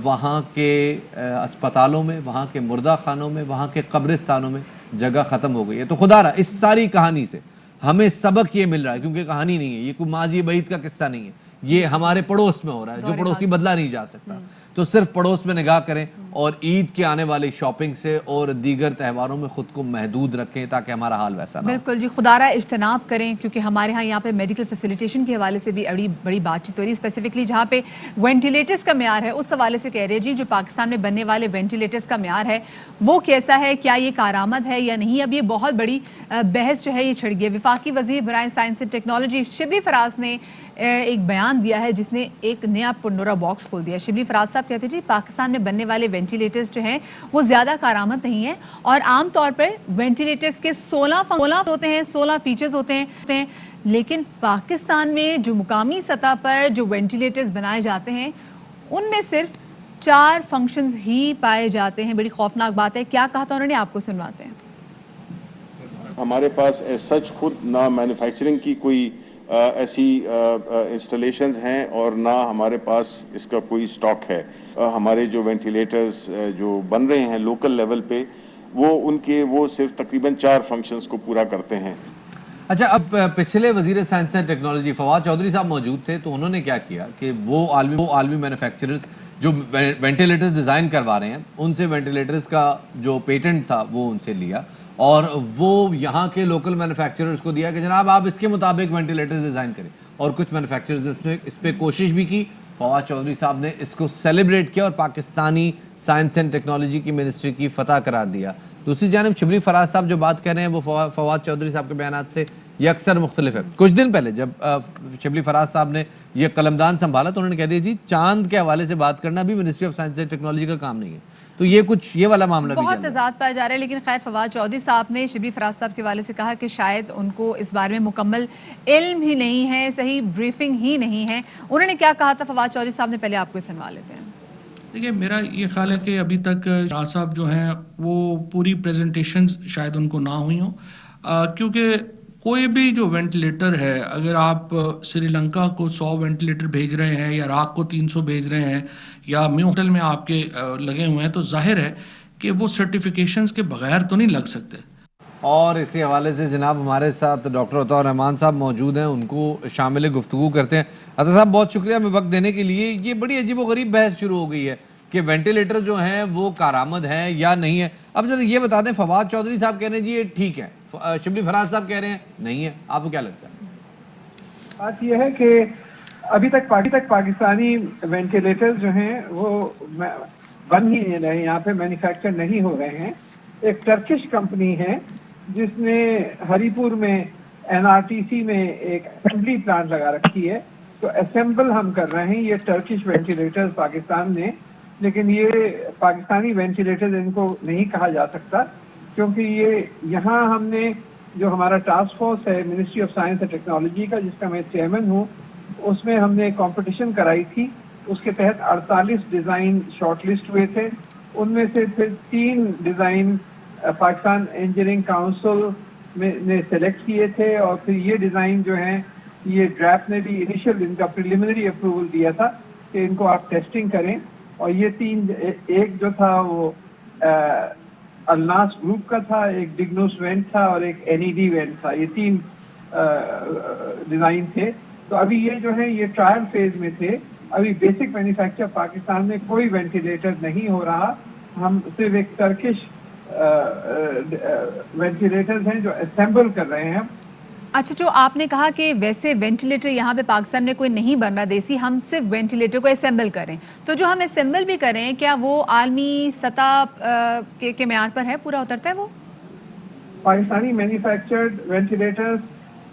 Speaker 1: وہاں کے اسپتالوں میں، وہاں کے مردہ خانوں میں، وہاں کے قبرستانوں میں جگہ ختم ہو گئی ہے. تو خدا رہا اس ساری کہانی سے ہمیں سبق یہ مل رہا ہے کیونکہ کہانی نہیں ہے، یہ کوئی ماضی بعید کا قصہ نہیں ہے، یہ ہمارے پڑوس میں ہو رہا ہے جو پڑوسی بدلا نہیں جا سکتا. تو صرف پڑوس میں نگاہ کریں اور عید کے آنے والی شاپنگ سے اور دیگر تہواروں میں خود کو محدود رکھیں تاکہ ہمارا حال ویسا نہ ہو.
Speaker 2: بالکل جی، خدا را اجتناب کریں کیونکہ ہمارے ہاں یہاں پہ میڈیکل فیسیلیٹیشن کے حوالے سے بھی بڑی بات چیت ہو رہی ہے. اسپیسیفکلی جہاں پہ وینٹیلیٹرز کا معیار ہے اس حوالے سے کہہ رہے جی جو پاکستان میں بننے والے وینٹیلیٹرز کا معیار ہے وہ کیسا ہے، کیا یہ کارآمد ہے یا نہیں. اب یہ بہت بڑی بحث جو ہے یہ چھڑ گئی ہے. وفاقی وزیر برائے science and technology Shibli Faraz نے ایک بیان دیا ہے جس نے ایک نیا پنڈورا باکس کھول دیا. شبلی فراز صاحب کہتے ہیں جی پاکستان میں بننے والے وینٹیلیٹرز جو ہیں وہ زیادہ کارآمد نہیں ہیں اور عام طور پر وینٹیلیٹرز کے 16 ہوتے ہیں، 16 فیچرز ہوتے ہیں. لیکن پاکستان میں جو مقامی سطح پر جو وینٹیلیٹرز بنائے جاتے ہیں ان میں صرف 4 فنکشنز ہی پائے جاتے ہیں. بڑی خوفناک بات ہے. کیا کہا تھا انہوں نے، آپ کو سنواتے ہیں.
Speaker 15: ہمارے پاس سچ خود نہ مینوفیکچرنگ کی کوئی ایسی انسٹالیشنز ہیں اور نہ ہمارے پاس اس کا کوئی سٹاک ہے. ہمارے جو وینٹیلیٹرز جو بن رہے ہیں لوکل لیول پہ वो सिर्फ तकरीबन 4 फंक्शंस को पूरा करते हैं।
Speaker 1: अच्छा, अब पिछले वजीर science and technology Fawad Chaudhry साहब मौजूद थे, तो उन्होंने क्या किया कि वो आलमी मैन्युफैक्चरर्स जो वेंटिलेटर्स डिज़ाइन करवा रहे हैं उनसे वेंटिलेटर्स का जो पेटेंट था वो उनसे लिया और वो यहाँ के लोकल मैन्युफैक्चरर्स को दिया कि जनाब आप इसके मुताबिक वेंटिलेटर्स डिज़ाइन करें। और कुछ मैन्युफैक्चरर्स ने इस पर कोशिश भी की। फवाद चौधरी साहब ने इसको सेलिब्रेट किया और पाकिस्तानी साइंस एंड टेक्नोलॉजी की मिनिस्ट्री की फतह करार दिया। दूसरी जानिब शबली फराज साहब जो बात कह रहे हैं वो फवाद चौधरी साहब के बयानात से ये अक्सर मुख्तलिफ है। कुछ दिन पहले जब शबली फराज साहब ने ये कलमदान संभाला तो उन्होंने कह दिया जी चांद के हवाले से बात करना भी ministry of science and technology का काम नहीं है। तो ये वाला मामला भी
Speaker 2: बहुत तजाद पाया जा रहा है। लेकिन खैर फवाद चौधरी साहब ने शबली फराज साहब के हवाले से कहा कि शायद उनको इस बारे में मुकम्मल इल्म ही नहीं है, सही ब्रीफिंग ही नहीं है। उन्होंने क्या कहा था फवाद चौधरी साहब ने, पहले आपको सुनवा लेते हैं।
Speaker 16: देखिए, मेरा ये ख्याल है कि अभी तक शाह साहब जो हैं वो पूरी प्रेजेंटेशंस शायद उनको ना हुई हों, क्योंकि कोई भी जो वेंटिलेटर है, अगर आप श्रीलंका को 100 वेंटिलेटर भेज रहे हैं या इराक को 300 भेज रहे हैं या म्यूटल में आपके लगे हुए हैं, तो जाहिर है कि वो सर्टिफिकेशंस के बगैर तो नहीं लग सकते।
Speaker 1: और इसी हवाले से जनाब हमारे साथ डॉक्टर अता रहमान साहब मौजूद हैं, उनको शामिल गुफ्तगू करते हैं। अता साहब बहुत शुक्रिया हमें वक्त देने के लिए। ये बड़ी अजीब व गरीब बहस शुरू हो गई है कि वेंटिलेटर जो हैं वो कारामद हैं या नहीं है। अब जरा ये बता दें, फवाद चौधरी साहब कह रहे हैं जी ये ठीक है, शबली फराज साहब कह रहे हैं नहीं है, आपको क्या लगता है?
Speaker 17: बात यह है कि अभी तक पाकिस्तानी वेंटिलेटर्स जो हैं वो बन ही नहीं रहे, यहाँ पे मैन्युफैक्चर नहीं हो रहे हैं। एक टर्किश कंपनी है जिसने हरीपुर में NRTC में एक असेंबली प्लांट लगा रखी है, तो असेंबल हम कर रहे हैं ये टर्किश वेंटिलेटर्स पाकिस्तान में। लेकिन ये पाकिस्तानी वेंटिलेटर्स इनको नहीं कहा जा सकता, क्योंकि ये यहाँ हमने जो हमारा टास्क फोर्स है ministry of science and technology का, जिसका मैं चेयरमैन हूँ, उसमें हमने कंपटीशन कराई थी। उसके तहत 48 डिज़ाइन शॉर्टलिस्ट हुए थे। उनमें से फिर 3 डिज़ाइन पाकिस्तान इंजीनियरिंग काउंसिल ने सेलेक्ट किए थे और फिर ये डिज़ाइन जो हैं ये ड्रैफ्ट ने भी इनिशियल इनका प्रिलिमिनरी अप्रूवल दिया था कि इनको आप टेस्टिंग करें। और ये 3, एक जो था वो अलनास ग्रुप का था, एक डिग्नोस वेंट था और एक NED वेंट था। ये 3 डिज़ाइन थे। तो अभी ये जो है ये ट्रायल फेज में थे। अभी बेसिक मैन्युफैक्चर पाकिस्तान में कोई वेंटिलेटर नहीं हो रहा। हम सिर्फ एक टर्किश वेंटिलेटर्स हैं जो असेंबल कर रहे हैं।
Speaker 2: अच्छा, जो आपने कहा कि वैसे वेंटिलेटर यहाँ पे पाकिस्तान में कोई नहीं बन रहा देसी, हम सिर्फ वेंटिलेटर को असेंबल करें, तो जो हम असेंबल भी करें क्या वो आलमी सतह के मेयार पर है, पूरा उतरता है वो?
Speaker 17: पाकिस्तानी मैन्युफैक्चर्ड वेंटिलेटर्स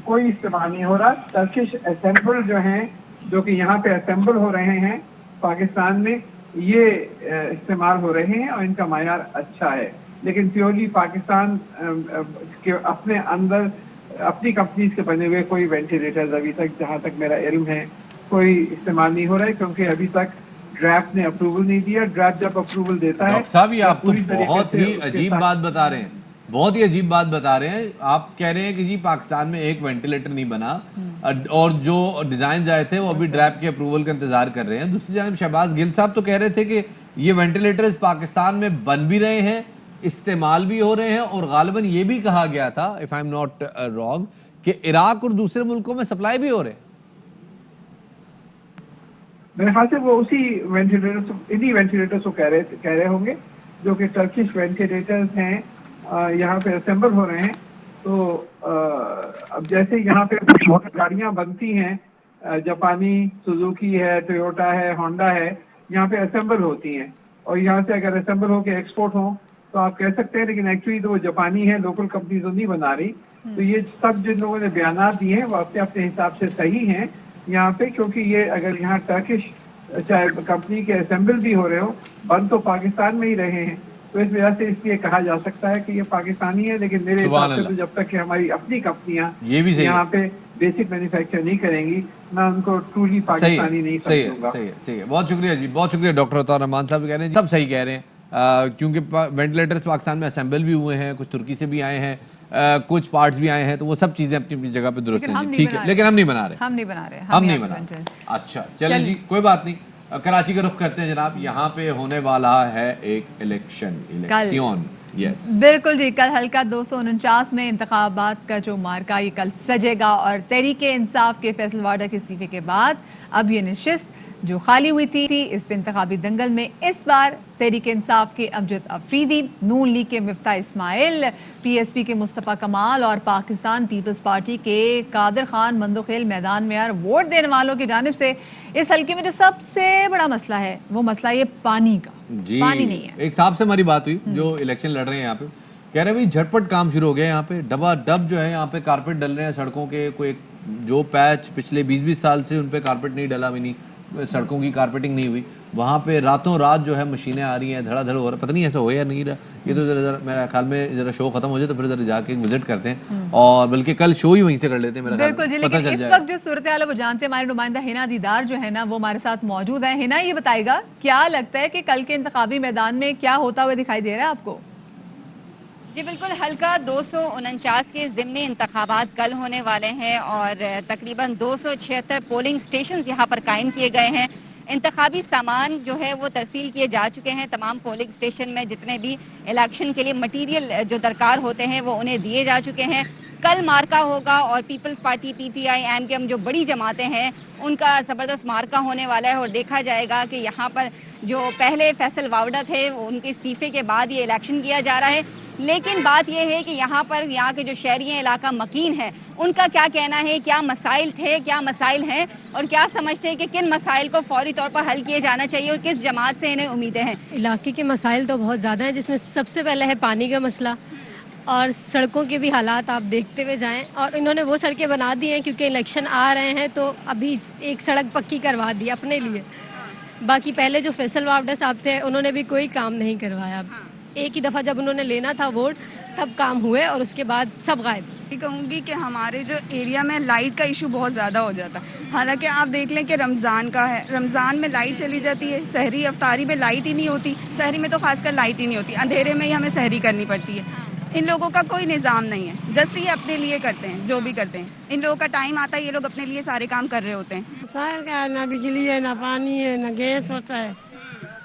Speaker 17: कोई इस्तेमाल नहीं हो रहा। टर्किश असेंबल जो हैं, जो कि यहाँ पे असेंबल हो रहे हैं पाकिस्तान में, ये इस्तेमाल हो रहे हैं और इनका मायार अच्छा है। लेकिन प्योरली पाकिस्तान के अपने अंदर अपनी कंपनीज के बने हुए कोई वेंटिलेटर्स अभी तक, जहां तक मेरा इल्म है, कोई इस्तेमाल नहीं हो रहा है, क्योंकि अभी तक ड्राफ्ट ने अप्रूवल नहीं दिया। ड्राफ्ट जब अप्रूवल देता है,
Speaker 1: डॉक्टर साहब ये आप तो बहुत ही अजीब बात बता रहे हैं, बहुत ही अजीब बात बता रहे हैं। आप कह रहे हैं कि जी पाकिस्तान में एक वेंटिलेटर नहीं बना और जो डिजाइन आए थे वो अभी ड्राफ्ट के अप्रूवल का इंतजार कर रहे हैं। दूसरी जानिब शहबाज गिल साहब तो कह रहे थे कि ये वेंटिलेटर्स पाकिस्तान में बन भी रहे हैं, इस्तेमाल भी हो रहे हैं और गालिबन ये भी कहा गया था, if I am not wrong, कि इराक और दूसरे मुल्कों में सप्लाई भी हो रहे हैं।
Speaker 17: मेरे ख्याल से वो उसी वेंटिलेटर्स, इन्हीं वेंटिलेटर्स को कह रहे होंगे जो कि टर्किश वेंटिलेटर्स हैं, यहाँ पे असेंबल हो रहे हैं। तो अब जैसे यहाँ पे गाड़ियाँ बनती हैं, जापानी सुजुकी है, टोयोटा है, होंडा है, यहाँ पे असेंबल होती हैं और यहाँ से अगर असेंबल होकर एक्सपोर्ट हो तो आप कह सकते हैं, लेकिन एक्चुअली तो वो जापानी है, लोकल कंपनी तो नहीं बना रही। तो ये सब जिन लोगों ने बयान दिए हैं वो अपने अपने हिसाब से सही हैं यहाँ पे, क्योंकि ये अगर यहाँ टर्किश चाहे कंपनी के असेंबल भी हो रहे हो, बन तो पाकिस्तान में ही रहे हैं, तो इस वजह से इसलिए कहा जा सकता है कि ये पाकिस्तानी है। लेकिन मेरे हिसाब से तो जब तक कि हमारी अपनी कंपनियां यहाँ पे बेसिक मैन्युफैक्चर नहीं करेंगी, मैं उनको ट्रूली पाकिस्तानी नहीं समझूंगा।
Speaker 1: सही है। बहुत शुक्रिया जी, बहुत शुक्रिया डॉक्टर अता रहमान साहब कह रहे हैं, सब सही कह रहे हैं, क्योंकि वेंटिलेटर्स पाकिस्तान में असेंबल भी हुए हैं, कुछ तुर्की से भी आए हैं, कुछ पार्ट्स भी आए हैं, तो वो सब चीजें अपनी अपनी जगह पे दुरुस्त हैं, ठीक है। लेकिन हम नहीं बना रहे,
Speaker 2: हम नहीं बना रहे।
Speaker 1: अच्छा चलें जी, कोई बात नहीं। कराची का रुख करते हैं जनाब। यहाँ पे होने वाला है एक इलेक्शन
Speaker 2: बिल्कुल जी, कल हल्का 249 में इंतखाबात का जो मार्का ये कल सजेगा और तहरीक इंसाफ के फैसल वाडा के इस्तीफे के बाद अब ये नशिस्त जो खाली हुई थी इस पे इंतखाबी दंगल में इस बार तहरीक इंसाफ के अमजद अफरीदी, नून लीग के मिफ्ता इस्माइल, पीएसपी के मुस्तफ़ा कमाल और पाकिस्तान पीपल्स पार्टी के कादर खान मंदोखेल मैदान में यार वोट देने वालों की जानिब से इस हल्के में जो सबसे बड़ा मसला है वो मसला ये पानी का
Speaker 1: जी।
Speaker 2: पानी नहीं है।
Speaker 1: एक साहब से हमारी बात हुई जो इलेक्शन लड़ रहे हैं यहाँ पे, कह रहे हैं भाई झटपट काम शुरू हो गया यहाँ पे, डबा डब जो है यहाँ पे कारपेट डल रहे हैं सड़कों के, कोई जो पैच पिछले 20-20 साल से उन पे कारपेट नहीं डला हुई, नहीं सड़कों की कारपेटिंग नहीं हुई, वहाँ पे रातों रात जो है मशीनें आ रही हैं, धड़ाधड़ हो रहा है, पता नहीं ऐसा हो या नहीं रहा। ये तो जरा मेरा ख्याल में जरा शो खत्म हो जाए तो फिर जरा जाके विजिट करते हैं और बल्कि कल शो ही वहीं से कर लेते हैं मेरा
Speaker 2: बिल्कुल जी। लेकिन इस वक्त जो सूरत हाल है वो जानते हैं, हमारे नुमाइंदा हिना दीदार जो है ना वो हमारे साथ मौजूद है। हिना ये बताएगा क्या लगता है कि कल के इंतखाबी मैदान में क्या होता हुआ दिखाई दे रहा है आपको?
Speaker 18: जी बिल्कुल, हल्का 249 के ज़िमनी इंतखाबात कल होने वाले हैं और तकरीबन 276 पोलिंग स्टेशन यहाँ पर कायम किए गए हैं। इंतखाबी सामान जो है वो तरसील किए जा चुके हैं, तमाम पोलिंग स्टेशन में जितने भी इलेक्शन के लिए मटीरियल जो दरकार होते हैं वो उन्हें दिए जा चुके हैं। कल मार्का होगा और पीपल्स पार्टी, पीटीआई, एमकेएम जो बड़ी जमातें हैं उनका ज़बरदस्त मार्का होने वाला है और देखा जाएगा कि यहाँ पर जो पहले फैसल वावडा थे उनके इस्तीफे के बाद ये इलेक्शन किया जा रहा है। लेकिन बात यह है कि यहाँ पर यहाँ के जो शहरी इलाका मकीन है उनका क्या कहना है, क्या मसाइल थे, क्या मसाइल हैं और क्या समझते हैं कि किन मसाइल को फौरी तौर पर हल किए जाना चाहिए और किस जमात से इन्हें उम्मीदें हैं।
Speaker 19: इलाके के मसाइल तो बहुत ज़्यादा हैं, जिसमें सबसे पहले है पानी का मसला और सड़कों के भी हालात आप देखते हुए जाएं। और इन्होंने वो सड़कें बना दी हैं क्योंकि इलेक्शन आ रहे हैं तो अभी एक सड़क पक्की करवा दी अपने लिए, बाकी पहले जो फैसल वावडा साहब थे उन्होंने भी कोई काम नहीं करवाया। एक ही दफ़ा जब उन्होंने लेना था वोट तब काम हुए और उसके बाद सब गायब।
Speaker 20: कहूँगी कि हमारे जो एरिया में लाइट का इशू बहुत ज़्यादा हो जाता है। हालांकि आप देख लें कि रमज़ान का है, रमज़ान में लाइट चली जाती है, सहरी अफ्तारी में लाइट ही नहीं होती, सहरी में तो खासकर लाइट ही नहीं होती, अंधेरे में ही हमें सहरी करनी पड़ती है। इन लोगों का कोई निज़ाम नहीं है, जस्ट ये अपने लिए करते हैं जो भी करते हैं। इन लोगों का टाइम आता है, ये लोग अपने लिए सारे काम कर रहे होते हैं।
Speaker 21: मसाइल क्या है, ना बिजली है, ना पानी है, ना गैस होता है,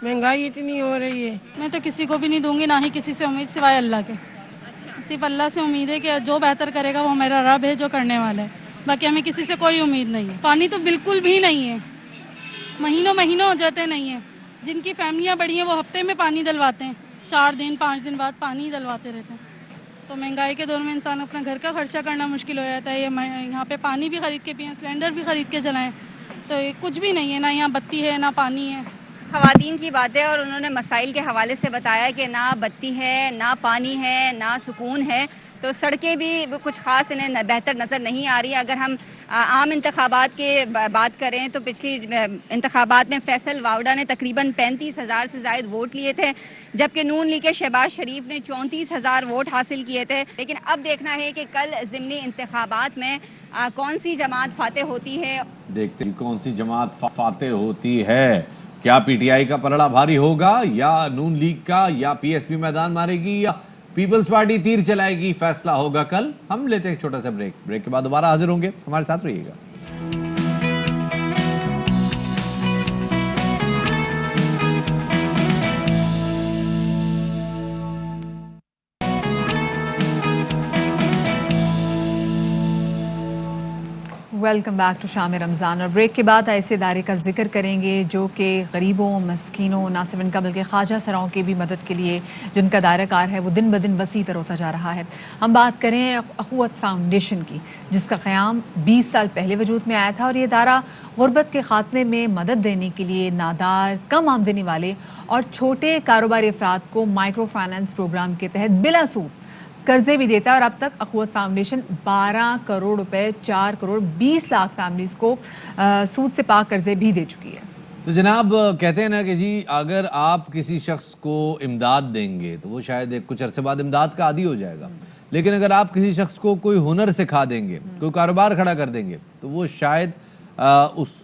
Speaker 21: महंगाई इतनी हो रही है।
Speaker 22: मैं तो किसी को भी नहीं दूंगी, ना ही किसी से उम्मीद सिवाय अल्लाह के। सिर्फ अल्लाह से उम्मीद है कि जो बेहतर करेगा वो मेरा रब है जो करने वाला है, बाकी हमें किसी से कोई उम्मीद नहीं है। पानी तो बिल्कुल भी नहीं है, महीनों महीनों हो जाते नहीं है। जिनकी फैमिलियाँ बड़ी हैं वो हफ्ते में पानी डलवाते हैं, 4 दिन 5 दिन बाद पानी डलवाते रहते हैं। तो महंगाई के दौर में इंसान अपना घर का खर्चा करना मुश्किल हो जाता है। ये यहाँ पे पानी भी खरीद के पिए, सिलेंडर भी खरीद के चलाएं, तो ये कुछ भी नहीं है, ना यहाँ बत्ती है ना पानी है।
Speaker 18: ख़वातीन की बातें और उन्होंने मसाइल के हवाले से बताया कि ना बत्ती है, ना पानी है, ना सुकून है, तो सड़कें भी कुछ ख़ास इन्हें बेहतर नज़र नहीं आ रही। अगर हम आम इंतखाबात के बात करें तो पिछली इंतखाबात में फैसल वावडा ने तकरीबन 35,000 से ज़ायद वोट लिए थे, जबकि नून लीग के शहबाज शरीफ ने 34,000 वोट हासिल किए थे। लेकिन अब देखना है कि कल ज़िमनी इंतखाबात में कौन सी जमात फातेह होती है।
Speaker 1: देखते हैं कौन सी जमात फातेह होती है, क्या पीटीआई का पलड़ा भारी होगा या नून लीग का, या पीएसपी मैदान मारेगी या पीपल्स पार्टी तीर चलाएगी, फैसला होगा कल। हम लेते हैं एक छोटा सा ब्रेक के बाद दोबारा हाजिर होंगे, हमारे साथ रहिएगा।
Speaker 2: वेलकम बैक टू शाम रमज़ान। और ब्रेक के बाद ऐसे इदारे का जिक्र करेंगे जो कि गरीबों, मस्कीनों, ना सिर्फ इनका बल्कि ख्वाजा सराओं की भी मदद के लिए जिनका दायरा है वो दिन ब दिन वसी तर होता जा रहा है। हम बात करें अखुवत फाउंडेशन की, जिसका क़याम 20 साल पहले वजूद में आया था और ये इदारा गुरबत के ख़ात्मे में मदद देने के लिए नादार, कम आमदनी वाले और छोटे कारोबारी अफराद को माइक्रो फाइनेंस प्रोग्राम के तहत बिला सूद कर्जे भी देता है। और अब तक अखुवत फाउंडेशन 12 करोड़ रुपए 4 करोड़ 20 लाख फैमिलीज़ को सूद से पाक कर्जे भी दे चुकी है।
Speaker 1: तो जनाब कहते हैं ना कि जी अगर आप किसी शख्स को इमदाद देंगे तो वो शायद कुछ अरसे बाद इमदाद का आदी हो जाएगा, लेकिन अगर आप किसी शख्स को कोई हुनर सिखा देंगे, कोई कारोबार खड़ा कर देंगे, तो वो शायद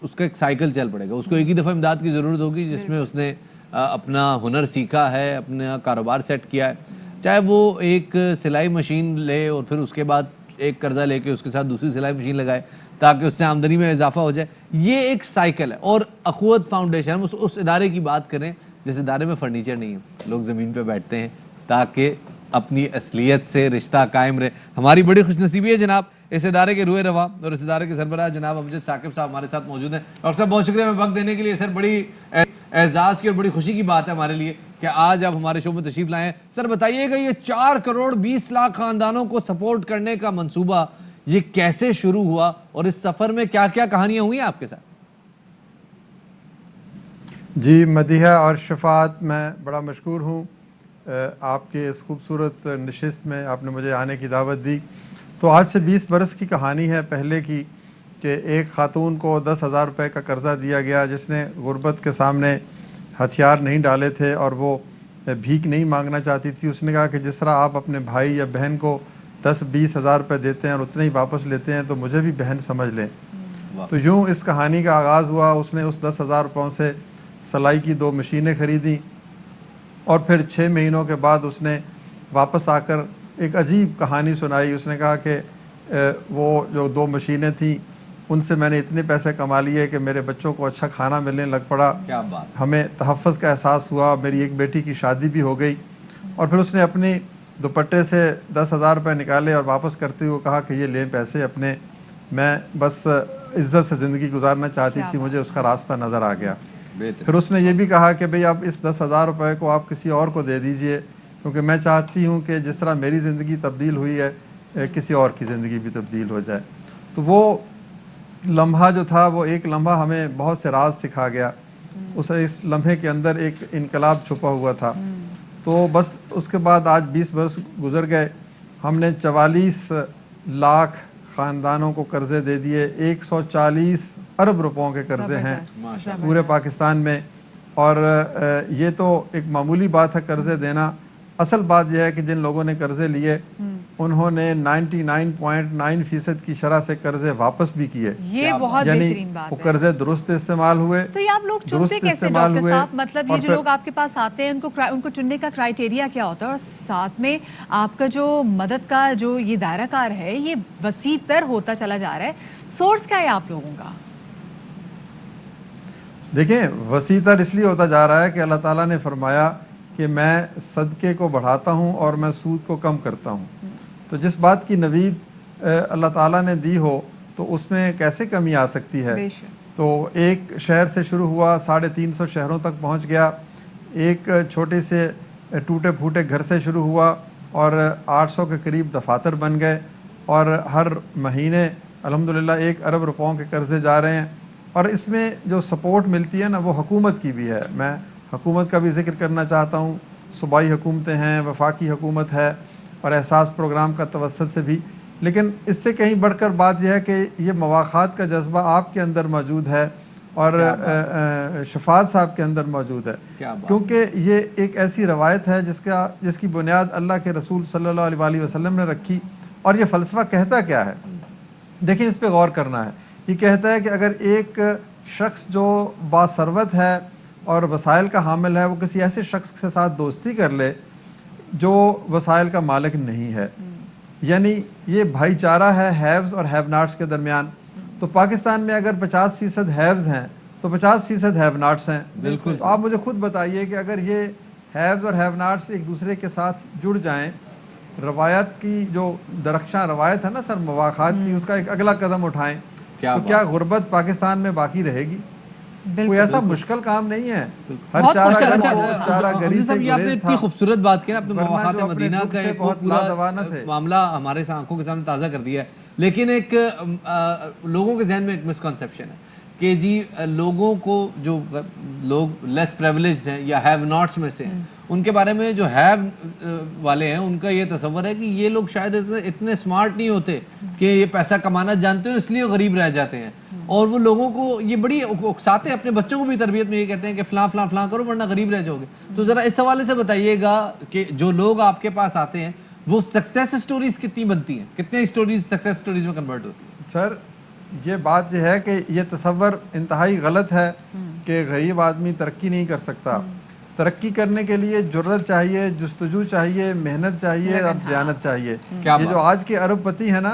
Speaker 1: उसका एक साइकिल चल पड़ेगा। उसको एक ही दफ़ा इमदाद की ज़रूरत होगी जिसमें उसने अपना हुनर सीखा है, अपना कारोबार सेट किया है, चाहे वो एक सिलाई मशीन ले और फिर उसके बाद एक कर्जा लेके उसके साथ दूसरी सिलाई मशीन लगाए ताकि उससे आमदनी में इजाफा हो जाए। ये एक साइकिल है। और अखुवत फाउंडेशन, उस इदारे की बात करें जिस इदारे में फर्नीचर नहीं है, लोग ज़मीन पे बैठते हैं ताकि अपनी असलियत से रिश्ता कायम रहे। हमारी बड़ी खुशनसीबी है जनाब इस इदारे के रूए रवा और इस इदारे के सरबराह जनाब अमजद साकिब साहब हमारे साथ मौजूद हैं। डॉक्टर साहब बहुत शुक्रिया हमें वक्त देने के लिए। सर बड़ी एजाज़ की और बड़ी खुशी की बात है हमारे लिए कि आज आप हमारे शो में तशरीफ लाए हैं। सर बताइएगा ये 4 करोड़ 20 लाख खानदानों को सपोर्ट करने का मंसूबा ये कैसे शुरू हुआ और इस सफ़र में क्या क्या कहानियाँ हुई हैं आपके साथ?
Speaker 3: जी मदीहा और शफात, मैं बड़ा मशकूर हूँ आपके इस खूबसूरत नशिस्त में आपने मुझे आने की दावत दी। तो आज से 20 बरस की कहानी है पहले की कि एक ख़ातून को 10,000 रुपये का कर्ज़ा दिया गया जिसने गुर्बत के सामने हथियार नहीं डाले थे और वो भीख नहीं मांगना चाहती थी। उसने कहा कि जिस तरह आप अपने भाई या बहन को 10-20 हज़ार रुपये देते हैं और उतने ही वापस लेते हैं तो मुझे भी बहन समझ लें। तो यूँ इस कहानी का आगाज़ हुआ। उसने उस 10,000 रुपयों से सिलाई की 2 मशीनें ख़रीदी और फिर 6 महीनों के बाद उसने वापस आकर एक अजीब कहानी सुनाई। उसने कहा कि वो जो 2 मशीनें थीं उनसे मैंने इतने पैसे कमा लिए कि मेरे बच्चों को अच्छा खाना मिलने लग पड़ा।
Speaker 1: क्या बात।
Speaker 3: हमें तहफ़्फ़ुज़ का एहसास हुआ। मेरी एक बेटी की शादी भी हो गई। और फिर उसने अपनी दुपट्टे से 10,000 रुपये निकाले और वापस करते हुए कहा कि ये लें पैसे अपने, मैं बस इज़्ज़त से ज़िंदगी गुजारना चाहती थी, मुझे उसका रास्ता नज़र आ गया। फिर उसने ये भी कहा कि भाई आप इस 10,000 रुपये को आप किसी और को दे दीजिए क्योंकि मैं चाहती हूँ कि जिस तरह मेरी ज़िंदगी तब्दील हुई है किसी और की ज़िंदगी भी तब्दील हो जाए। तो वो लम्हा जो था वो एक लम्हा हमें बहुत से राज सिखा गया। इस लम्हे के अंदर एक इनकलाब छुपा हुआ था। तो बस उसके बाद आज 20 बरस गुजर गए। हमने 44 लाख ख़ानदानों को कर्ज़े दे दिए। 140 अरब रुपयों के कर्ज़े हैं पूरे पाकिस्तान में। और ये तो एक मामूली बात है कर्ज़े देना। असल बात यह है कि जिन लोगों ने कर्ज़े लिए उन्होंने 99.9% की शरह से कर्ज़े वापस भी किए।
Speaker 2: ये बहुत बेहतरीन बात है।
Speaker 3: वो कर्ज़े दुरुस्त इस्तेमाल हुए।
Speaker 2: तो ये आप लोग चुनते कैसे डॉक्टर साहब? मतलब ये जो लोग आपके पास आते हैं उनको चुनने का क्राइटेरिया क्या होता है? और साथ में आपका जो मदद का जो ये दायरा कार है ये वसी तर होता चला जा रहा है। सोर्स क्या है आप लोगों का?
Speaker 3: देखें, वसी तर इसलिए होता जा रहा है कि अल्लाह ताला ने फरमाया कि मैं सदक़े को बढ़ाता हूँ और मैं सूद को कम करता हूँ। तो जिस बात की नवीद अल्लाह ताला ने दी हो तो उसमें कैसे कमी आ सकती है? तो एक शहर से शुरू हुआ 350 शहरों तक पहुँच गया। एक छोटे से टूटे फूटे घर से शुरू हुआ और 800 के करीब दफातर बन गए और हर महीने अल्हम्दुलिल्लाह 1 अरब रुपयों के कर्ज़े जा रहे हैं। और इसमें जो सपोर्ट मिलती है ना वो हुकूमत की भी है। मैं हुकूमत का भी ज़िक्र करना चाहता हूँ। सूबाई हुकूमतें हैं, वफाकी हुकूमत है और एहसास प्रोग्राम का तवस्सुत से भी। लेकिन इससे कहीं बढ़कर बात यह है कि ये मवाख़ात का जज्बा आपके अंदर मौजूद है और शफात साहब के अंदर मौजूद है, क्योंकि ये एक ऐसी रवायत है जिसकी बुनियाद अल्लाह के रसूल सल्लल्लाहु अलैहि वसल्लम ने रखी। और ये फ़लसफ़ा कहता क्या है? देखिए, इस पर गौर करना है। ये कहता है कि अगर एक शख्स जो बासरवत है और वसाइल का हामिल है वो किसी ऐसे शख्स के साथ दोस्ती कर ले जो वसाइल का मालिक नहीं है, यानी ये भाईचारा है हैव्स और हैव नॉट्स के दरमियान। तो पाकिस्तान में अगर 50% हैव्स हैं तो 50% हैव नॉट्स हैं। बिल्कुल। तो आप मुझे खुद बताइए कि अगर ये हैव्स और हैव नॉट्स एक दूसरे के साथ जुड़ जाएं, रवायत की जो दरख्शां रवायत है ना सर मवाख़ात की, उसका एक अगला कदम उठाएं तो क्या गुर्बत पाकिस्तान में बाकी रहेगी? कोई ऐसा मुश्किल काम नहीं है। हर चारा गरीब से
Speaker 1: ये आपने इतनी खूबसूरत बात की ना अपने मवाक़ात मदीना का एक पूरा मामला हमारे आंखों के सामने ताज़ा कर दिया है। लेकिन एक लोगों के जहन में एक मिसकॉन्सेप्शन है कि जी लोगों को जो लोग लेस प्रिविलेज्ड हैं या हैव नॉट्स में से हैं उनके बारे में जो हैव वाले हैं उनका ये तस्वर है कि ये लोग शायद इतने स्मार्ट नहीं होते कि ये पैसा कमाना जानते हो इसलिए गरीब रह जाते हैं। और वो लोगों को ये बड़ी उकसाते हैं, अपने बच्चों को भी तरबियत में ये कहते हैं कि फ़लाँ फ़लाँ फ़लाँ करो वरना गरीब रह जाओगे। तो ज़रा इस हवाले से बताइएगा कि जो लोग आपके पास आते हैं वो सक्सेस स्टोरीज कितनी बनती हैं, कितने स्टोरीज सक्सेस स्टोरीज में कन्वर्ट होती है?
Speaker 3: सर ये बात यह है कि ये तसव्वुर इंतहाई गलत है कि गरीब आदमी तरक्की नहीं कर सकता। तरक्की करने के लिए जुर्रत चाहिए, जुस्तजू चाहिए, मेहनत चाहिए और दयानत चाहिए। ये जो आज के अरबपति है ना,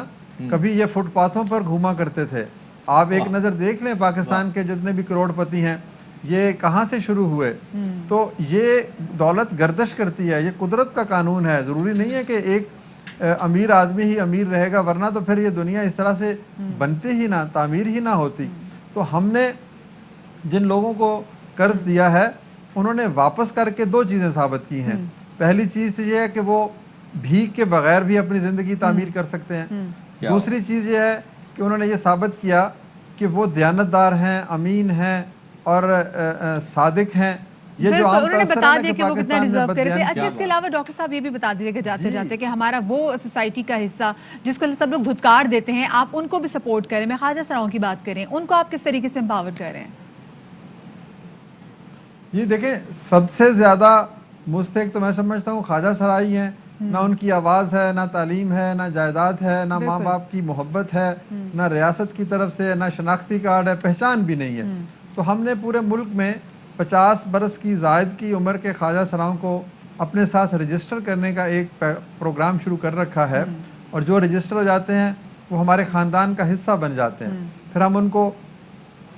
Speaker 3: कभी ये फुटपाथों पर घूमा करते थे। आप एक नज़र देख लें पाकिस्तान के जितने भी करोड़पति हैं, یہ کہاں سے شروع ہوئے؟ تو یہ دولت گردش کرتی ہے، یہ قدرت کا قانون ہے. ضروری نہیں ہے کہ ایک امیر آدمی ہی امیر رہے گا، ورنہ تو پھر یہ دنیا اس طرح سے بنتی ہی نہ، تعمیر ہی نہ ہوتی. تو ہم نے جن لوگوں کو قرض دیا ہے انہوں نے واپس کر کے دو چیزیں ثابت کی ہیں. پہلی چیز تو یہ ہے کہ وہ بھیک کے بغیر بھی اپنی زندگی تعمیر کر سکتے ہیں. دوسری چیز یہ ہے کہ انہوں نے یہ ثابت کیا کہ وہ دیانتدار ہیں، امین ہیں اور صادق ہیں. یہ جو عام تاثر ہے کہ پاکستان میں بددیانتی.
Speaker 2: اچھا، اس کے علاوہ ڈاکٹر صاحب یہ بھی بتا دیجیے کہ جاتے جاتے کہ ہمارا وہ سوسائٹی کا حصہ جس کو سب لوگ دھتکار دیتے ہیں، آپ ان کو بھی سپورٹ کریں. میں خواجہ سراؤں کی بات کریں، ان کو آپ کس طریقے سے امپاور کر رہے ہیں؟
Speaker 3: یہ دیکھیں، سب سے زیادہ مستحق تو میں سمجھتا ہوں خواجہ سرائی ہیں. نہ ان کی آواز ہے، نہ تعلیم ہے، نہ جائیداد ہے، نہ ماں باپ کی محبت ہے، نہ ریاست کی طرف سے، نہ شناختی کارڈ ہے، پہچان بھی نہیں ہے. تو ہم نے پورے ملک میں 50 برس کی زائد کی عمر کے خواجہ سراؤں کو اپنے ساتھ رجسٹر کرنے کا ایک پروگرام شروع کر رکھا ہے. اور جو رجسٹر ہو جاتے ہیں وہ ہمارے خاندان کا حصہ بن جاتے ہیں. پھر ہم ان کو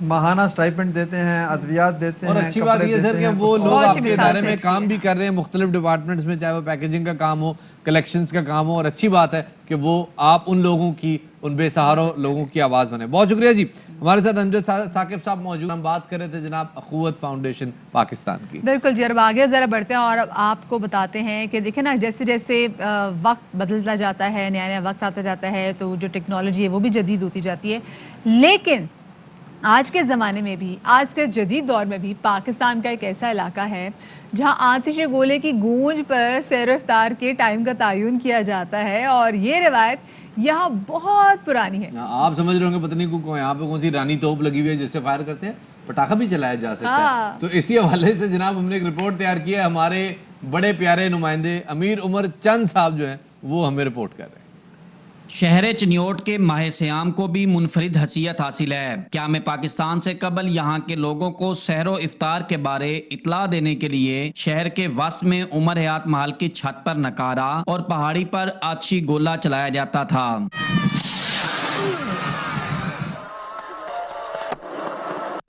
Speaker 3: ماہانہ سٹائپنڈ دیتے ہیں، ادویات دیتے ہیں.
Speaker 1: اور اچھی بات یہ سر کہ وہ لوگ آپ کے ادارے میں کام بھی کر رہے ہیں مختلف ڈپارٹمنٹس میں، چاہے وہ پیکیجنگ کا کام ہو، کلیکشنز کا کام ہو. اور اچھی بات ہے کہ وہ آپ ان لوگوں کی، ان بے سہاروں لوگوں کی آواز بنے. بہت شکریہ جی. ہمارے ساتھ امجد ثاقب صاحب موجود. ہم بات کر رہے تھے جناب اخوت فاؤنڈیشن پاکستان کی.
Speaker 2: بالکل جی. اور آگے ذرا بڑھتے ہیں اور آپ کو بتاتے ہیں کہ دیکھیں نا، جیسے جیسے وقت بدلتا جاتا ہے، نیا نیا وقت آتا جاتا ہے، تو جو ٹیکنالوجی ہے وہ بھی جدید ہوتی جاتی ہے. لیکن آج کے زمانے میں بھی، آج کے جدید دور میں بھی پاکستان کا ایک ایسا علاقہ ہے جہاں آتش گولے کی گونج پر سیر و افطار کے ٹائم کا تعین کیا جاتا ہے. اور یہ روایت یہاں بہت پرانی ہے.
Speaker 1: آپ سمجھ رہے ہوں گے پتہ نہیں یہاں پہ کون سی رانی توپ لگی ہوئی ہے جس سے فائر کرتے ہیں، پٹاخہ بھی چلایا جا سکتا ہے. تو اسی حوالے سے جناب ہم نے ایک رپورٹ تیار کی ہے. ہمارے بڑے پیارے نمائندے امیر عمر چند صاحب جو ہیں وہ ہمیں رپورٹ کر رہے ہیں.
Speaker 4: شہر چنیوٹ کے ماہ سیام کو بھی منفرد حیثیت حاصل ہے. قیام پاکستان سے قبل یہاں کے لوگوں کو سحر و افطار کے بارے اطلاع دینے کے لیے شہر کے وسط میں عمر حیات محل کی چھت پر نکارا اور پہاڑی پر آتشی گولہ چلایا جاتا تھا.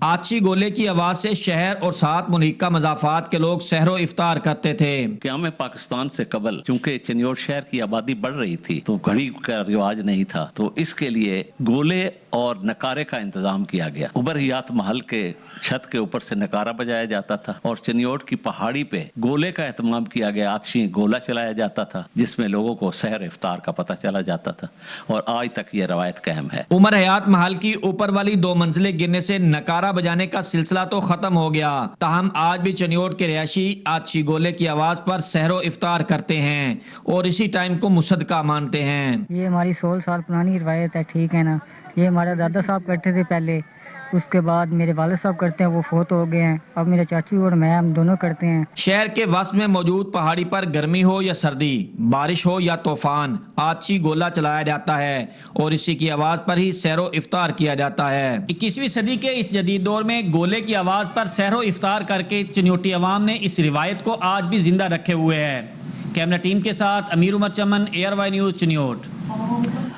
Speaker 4: آتشی گولے کی آواز سے شہر اور ساتھ ملحقہ مضافات کے لوگ سحر و افطار کرتے تھے.
Speaker 5: قیام پاکستان سے قبل چونکہ چنیوٹ شہر کی آبادی بڑھ رہی تھی تو گھڑی کا رواج نہیں تھا، تو اس کے لیے گولے اور نکارے کا انتظام کیا گیا. عمر حیات محل کے چھت کے اوپر سے نکارا بجایا جاتا تھا اور چنیوٹ کی پہاڑی پہ گولے کا اہتمام کیا گیا. آتشی گولہ چلایا جاتا تھا جس میں لوگوں کو سحر افطار کا پتہ چلا جاتا تھا اور آج تک یہ روایت قائم ہے.
Speaker 4: عمر حیات محل کی اوپر والی 2 منزلیں گرنے سے نکارا بجانے کا سلسلہ تو ختم ہو گیا، تاہم آج بھی چنیوٹ کے رہائشی آتشی گولے کی آواز پر سحر و افطار کرتے ہیں اور اسی ٹائم کو مصدقہ مانتے ہیں.
Speaker 23: یہ ہماری 100 سال پرانی روایت ہے، ٹھیک ہے نا. یہ ہمارے دادا صاحب کرتے تھے پہلے، اس کے بعد میرے والد صاحب کرتے ہیں، وہ فوت ہو گئے ہیں. اب میرے چاچو اور میں ہم دونوں کرتے ہیں.
Speaker 4: شہر کے وسط میں موجود پہاڑی پر گرمی ہو یا سردی، بارش ہو یا طوفان، آتشی گولہ چلایا جاتا ہے اور اسی کی آواز پر ہی سحر و افطار کیا جاتا ہے. 21ویں صدی کے اس جدید دور میں گولے کی آواز پر سحر و افطار کر کے چنیوٹی عوام نے اس روایت کو آج بھی زندہ رکھے ہوئے ہے. کیمرہ ٹیم کے ساتھ امیر عمر چمن، ایئر وائی نیوز، چنیوٹ.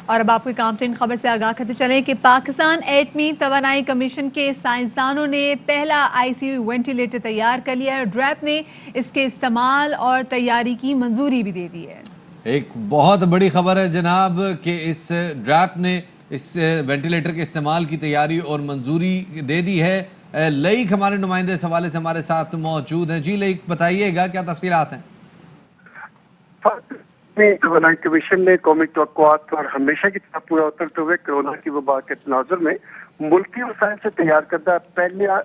Speaker 2: اور اب آپ کو کام ترین خبر سے آگاہ کرتے چلیں کہ پاکستان ایٹمی توانائی کمیشن کے سائنسدانوں نے پہلا ICU وینٹیلیٹر تیار کر لیا ہے. ڈریپ نے اس کے استعمال اور تیاری کی منظوری بھی دے دی ہے.
Speaker 1: ایک بہت بڑی خبر ہے جناب کہ اس ڈریپ نے اس وینٹیلیٹر کے استعمال کی تیاری اور منظوری دے دی ہے. لئیک ہمارے نمائندے اس حوالے سے ہمارے ساتھ موجود ہیں. جی لئیک، بتائیے گا کیا تفصیلات ہیں؟
Speaker 24: توانائی کمیشن نے قومی توقعات اور ہمیشہ کی طرح پورا اترتے ہوئے کورونا کی وبا کے تناظر میں ملکی وسائل سے تیار کردہ پہلا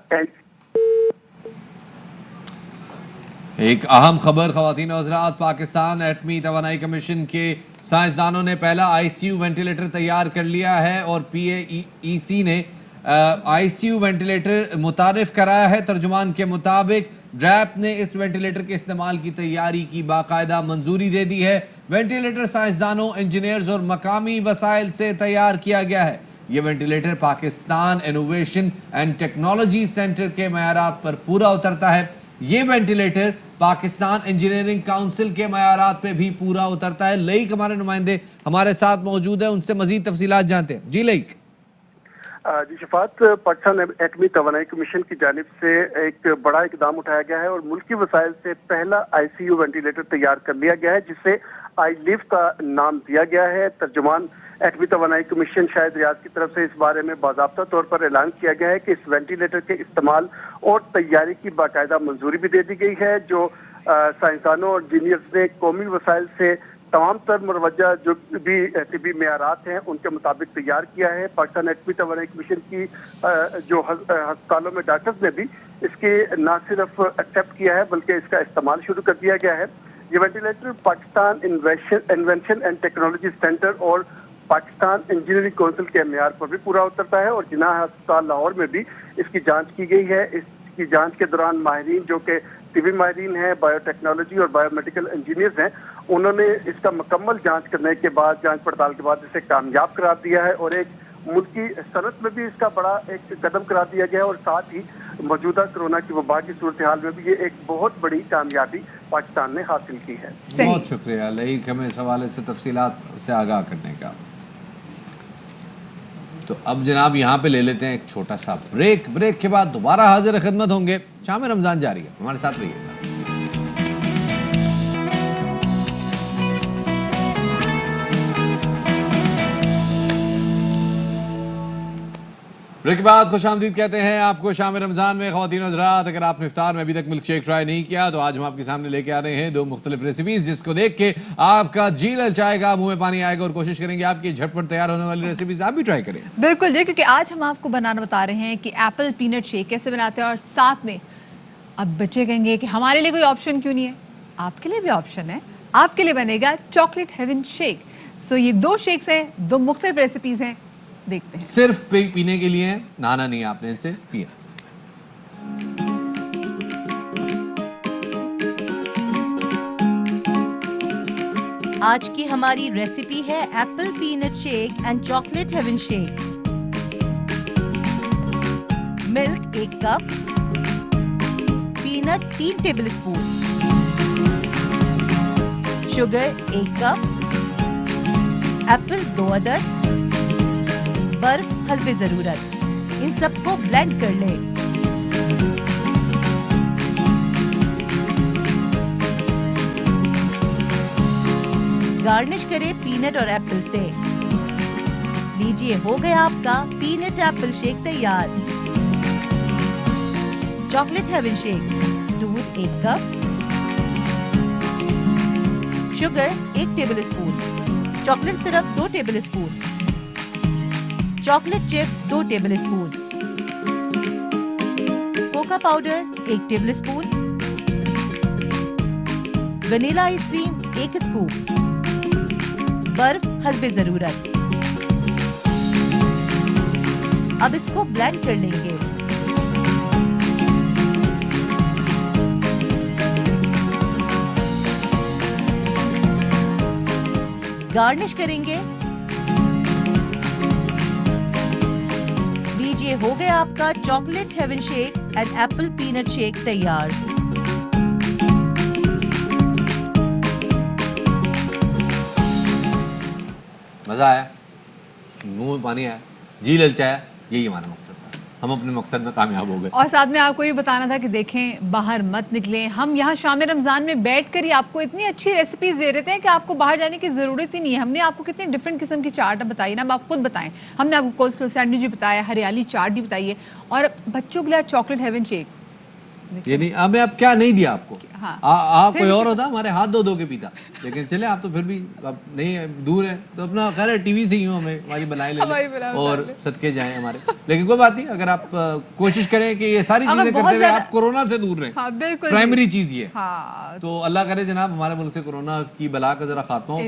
Speaker 1: ایک اہم خبر خواتین و حضرات، پاکستان ایٹمی توانائی کمیشن کے سائنسدانوں نے پہلا ICU وینٹیلیٹر تیار کر لیا ہے اور PAEC نے ICU وینٹیلیٹر متعارف کرایا ہے. ترجمان کے مطابق ڈریپ نے اس وینٹیلیٹر کے استعمال کی تیاری کی باقاعدہ منظوری دے دی ہے. وینٹیلیٹر سائنسدانوں، انجینئرز اور مقامی وسائل سے تیار کیا گیا ہے. یہ ventilator Pakistan innovation and technology centre کے معیارات پر پورا اترتا ہے. یہ وینٹیلیٹر پاکستان انجینئرنگ کاؤنسل کے معیارات پہ بھی پورا اترتا ہے. لئیک ہمارے نمائندے ہمارے ساتھ موجود ہیں، ان سے مزید تفصیلات جانتے ہیں. جی لئیک.
Speaker 24: जी शफात, पाकिस्तान एटमी तवानाई कमीशन की जानिब से एक बड़ा इकदाम उठाया गया है और मुल्की वसाइल से पहला ICU वेंटिलेटर तैयार कर लिया गया है, जिसे iLive का नाम दिया गया है। तर्जुमान एटमी तवानाई कमीशन शायद रियाद की तरफ से इस बारे में बाज़ाब्ता तौर पर ऐलान किया गया है कि इस वेंटिलेटर के इस्तेमाल और तैयारी की बाकायदा मंजूरी भी दे दी गई है। जो साइंसदानों और इंजीनियर्स ने कौमी वसाइल से तमाम तर मुरवजा जो भी तिबी मेयारात हैं उनके मुताबिक तैयार किया है। पाकिस्तान एटमी तवानाई कमीशन की जो अस्पतालों में डॉक्टर्स ने भी इसके न सिर्फ एक्सेप्ट किया है बल्कि इसका इस्तेमाल शुरू कर दिया गया है। ये ventilator Pakistan invention and technology centre और पाकिस्तान इंजीनियरिंग काउंसिल के मेयार पर भी पूरा उतरता है और जिन्ना अस्पताल लाहौर में भी इसकी जांच की गई है। इसकी जांच के दौरान माहिरीन जो कि तिबी माहिरीन हैं, बायोटेक्नोलॉजी और बायोमेडिकल इंजीनियर्स हैं, उन्होंने इसका मुकम्मल जांच करने के बाद, जांच पड़ताल के बाद इसे कामयाब करार दिया है और एक मुल्की सनत में भी इसका बड़ा एक कदम करार दिया गया है और साथ ही मौजूदा कोरोना की वबा की सूरत हाल में भी ये एक बहुत बड़ी कामयाबी पाकिस्तान ने हासिल की है।
Speaker 1: बहुत शुक्रिया लईक हमें इस हवाले से तफसीलात से आगाह करने का। तो अब जनाब यहाँ पे ले लेते हैं एक छोटा सा ब्रेक। ब्रेक के बाद दोबारा हाजिर खिदमत होंगे। शाम रमजान जारी है, हमारे साथ रहिएगा। ब्रेक के बाद खुशामदीद कहते हैं आपको शाम रमज़ान में ख़वातीन और हज़रात। अगर आपने इफ्तार में अभी तक मिल्क शेक ट्राई नहीं किया तो आज हम आपके सामने लेके आ रहे हैं 2 मुख्तलिफ रेसिपीज़, जिसको देख के आपका जी ललचाएगा, मुंह में पानी आएगा और कोशिश करेंगे आपकी झटपट तैयार होने वाली रेसिपीज़ आप भी ट्राई करें।
Speaker 2: बिल्कुल जी, क्योंकि आज हम आपको बनाना बता रहे हैं कि एप्पल पीनट शेक कैसे बनाते हैं और साथ में अब बच्चे कहेंगे कि हमारे लिए कोई ऑप्शन क्यों नहीं है। आपके लिए भी ऑप्शन है, आपके लिए बनेगा चॉकलेट हेवन शेक। सो ये 2 शेक्स हैं, 2 मुख्तलिफ रेसिपीज़ हैं, देखते हैं।
Speaker 1: सिर्फ पीने के लिए है, नहाना नहीं, आपने इनसे पिया।
Speaker 6: आज की हमारी रेसिपी है apple peanut shake and chocolate heaven shake. Milk 1 कप, पीनट 3 टेबलस्पून, शुगर 1 कप, एप्पल 2 अदद, बर्फ हस्बे जरूरत। इन सबको ब्लेंड कर लें। गार्निश करें पीनट और एप्पल से। लीजिए, हो गया आपका पीनट एप्पल शेक तैयार। चॉकलेट हेवन शेक, दूध 1 cup, sugar 1 tablespoon, chocolate syrup 2 tablespoon, chocolate chip 2 tablespoon, Coca powder 1 tablespoon, vanilla ice cream 1 scoop, बर्फ हस्बे जरूरत। अब इसको ब्लेंड कर लेंगे। गार्निश करेंगे। लीजिए, हो गया आपका chocolate heaven shake and apple peanut shake तैयार।
Speaker 1: मज़ा आया, मुंह में पानी आया, जी ललचाया, यही हमारा मकसद था। हम अपने मकसद में कामयाब हो गए।
Speaker 2: और साथ में आपको ये बताना था कि देखें, बाहर मत निकलें। हम यहाँ शाम रमज़ान में बैठ कर ही आपको इतनी अच्छी रेसिपीज़ दे रहे थे कि आपको बाहर जाने की ज़रूरत ही नहीं है। हमने आपको कितने डिफरेंट किस्म की चाट बताई ना, अब आप खुद बताएं। हमने आपको कोल्ड सैंडविच भी बताया, हरियाली चाट भी बताई है, और बच्चों के लिए चॉकलेट हेवन शेक।
Speaker 1: ये नहीं, हमें अब क्या नहीं दिया आपको।
Speaker 2: हाँ।
Speaker 1: कोई और होता हमारे हाथ धो के पीता, लेकिन चले आप तो फिर भी अब नहीं, दूर है तो अपना खैर है, टीवी से ही हो, हमें हमारी बनाई ले और सदके जाएं हमारे। लेकिन कोई बात नहीं, अगर आप कोशिश करें कि ये सारी चीजें करते हुए आप कोरोना से दूर रहें, प्राइमरी चीज ये। तो अल्लाह करे जनाब हमारे मुल्क से कोरोना की बला का जरा खात्मा हो,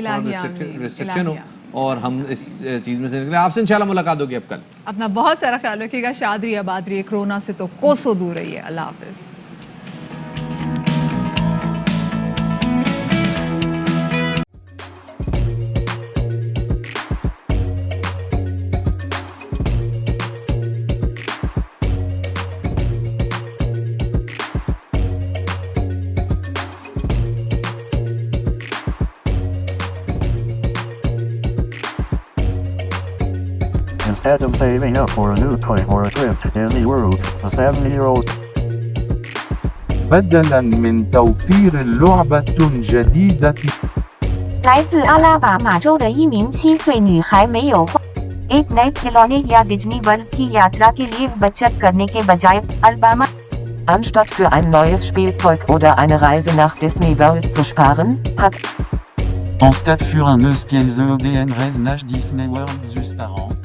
Speaker 1: रिस्ट्रिक्शन हो और हम इस चीज में से निकले। आपसे इंशाल्लाह मुलाकात होगी अब कल।
Speaker 2: अपना बहुत सारा ख्याल रखिएगा। शाद रही आबाद रही, कोरोना से तो कोसों दूर रही है। अल्लाह हाफिज।
Speaker 7: had them saving up for a new toy for a trip to Disney World. A 70-year-old
Speaker 8: بدلا من توفير لعبة جديدة
Speaker 9: 来自阿拉巴马州的一名7岁女孩没有花 एक नए खिलौने या डिज्नी वर्ल्ड की यात्रा के लिए बचत करने के बजाय Alabama
Speaker 11: Anstatt für ein neues Spielzeug oder eine Reise nach Disney World zu sparen, hat
Speaker 8: En stade für un eus qu'elles une reise nach Disney World zu sparen.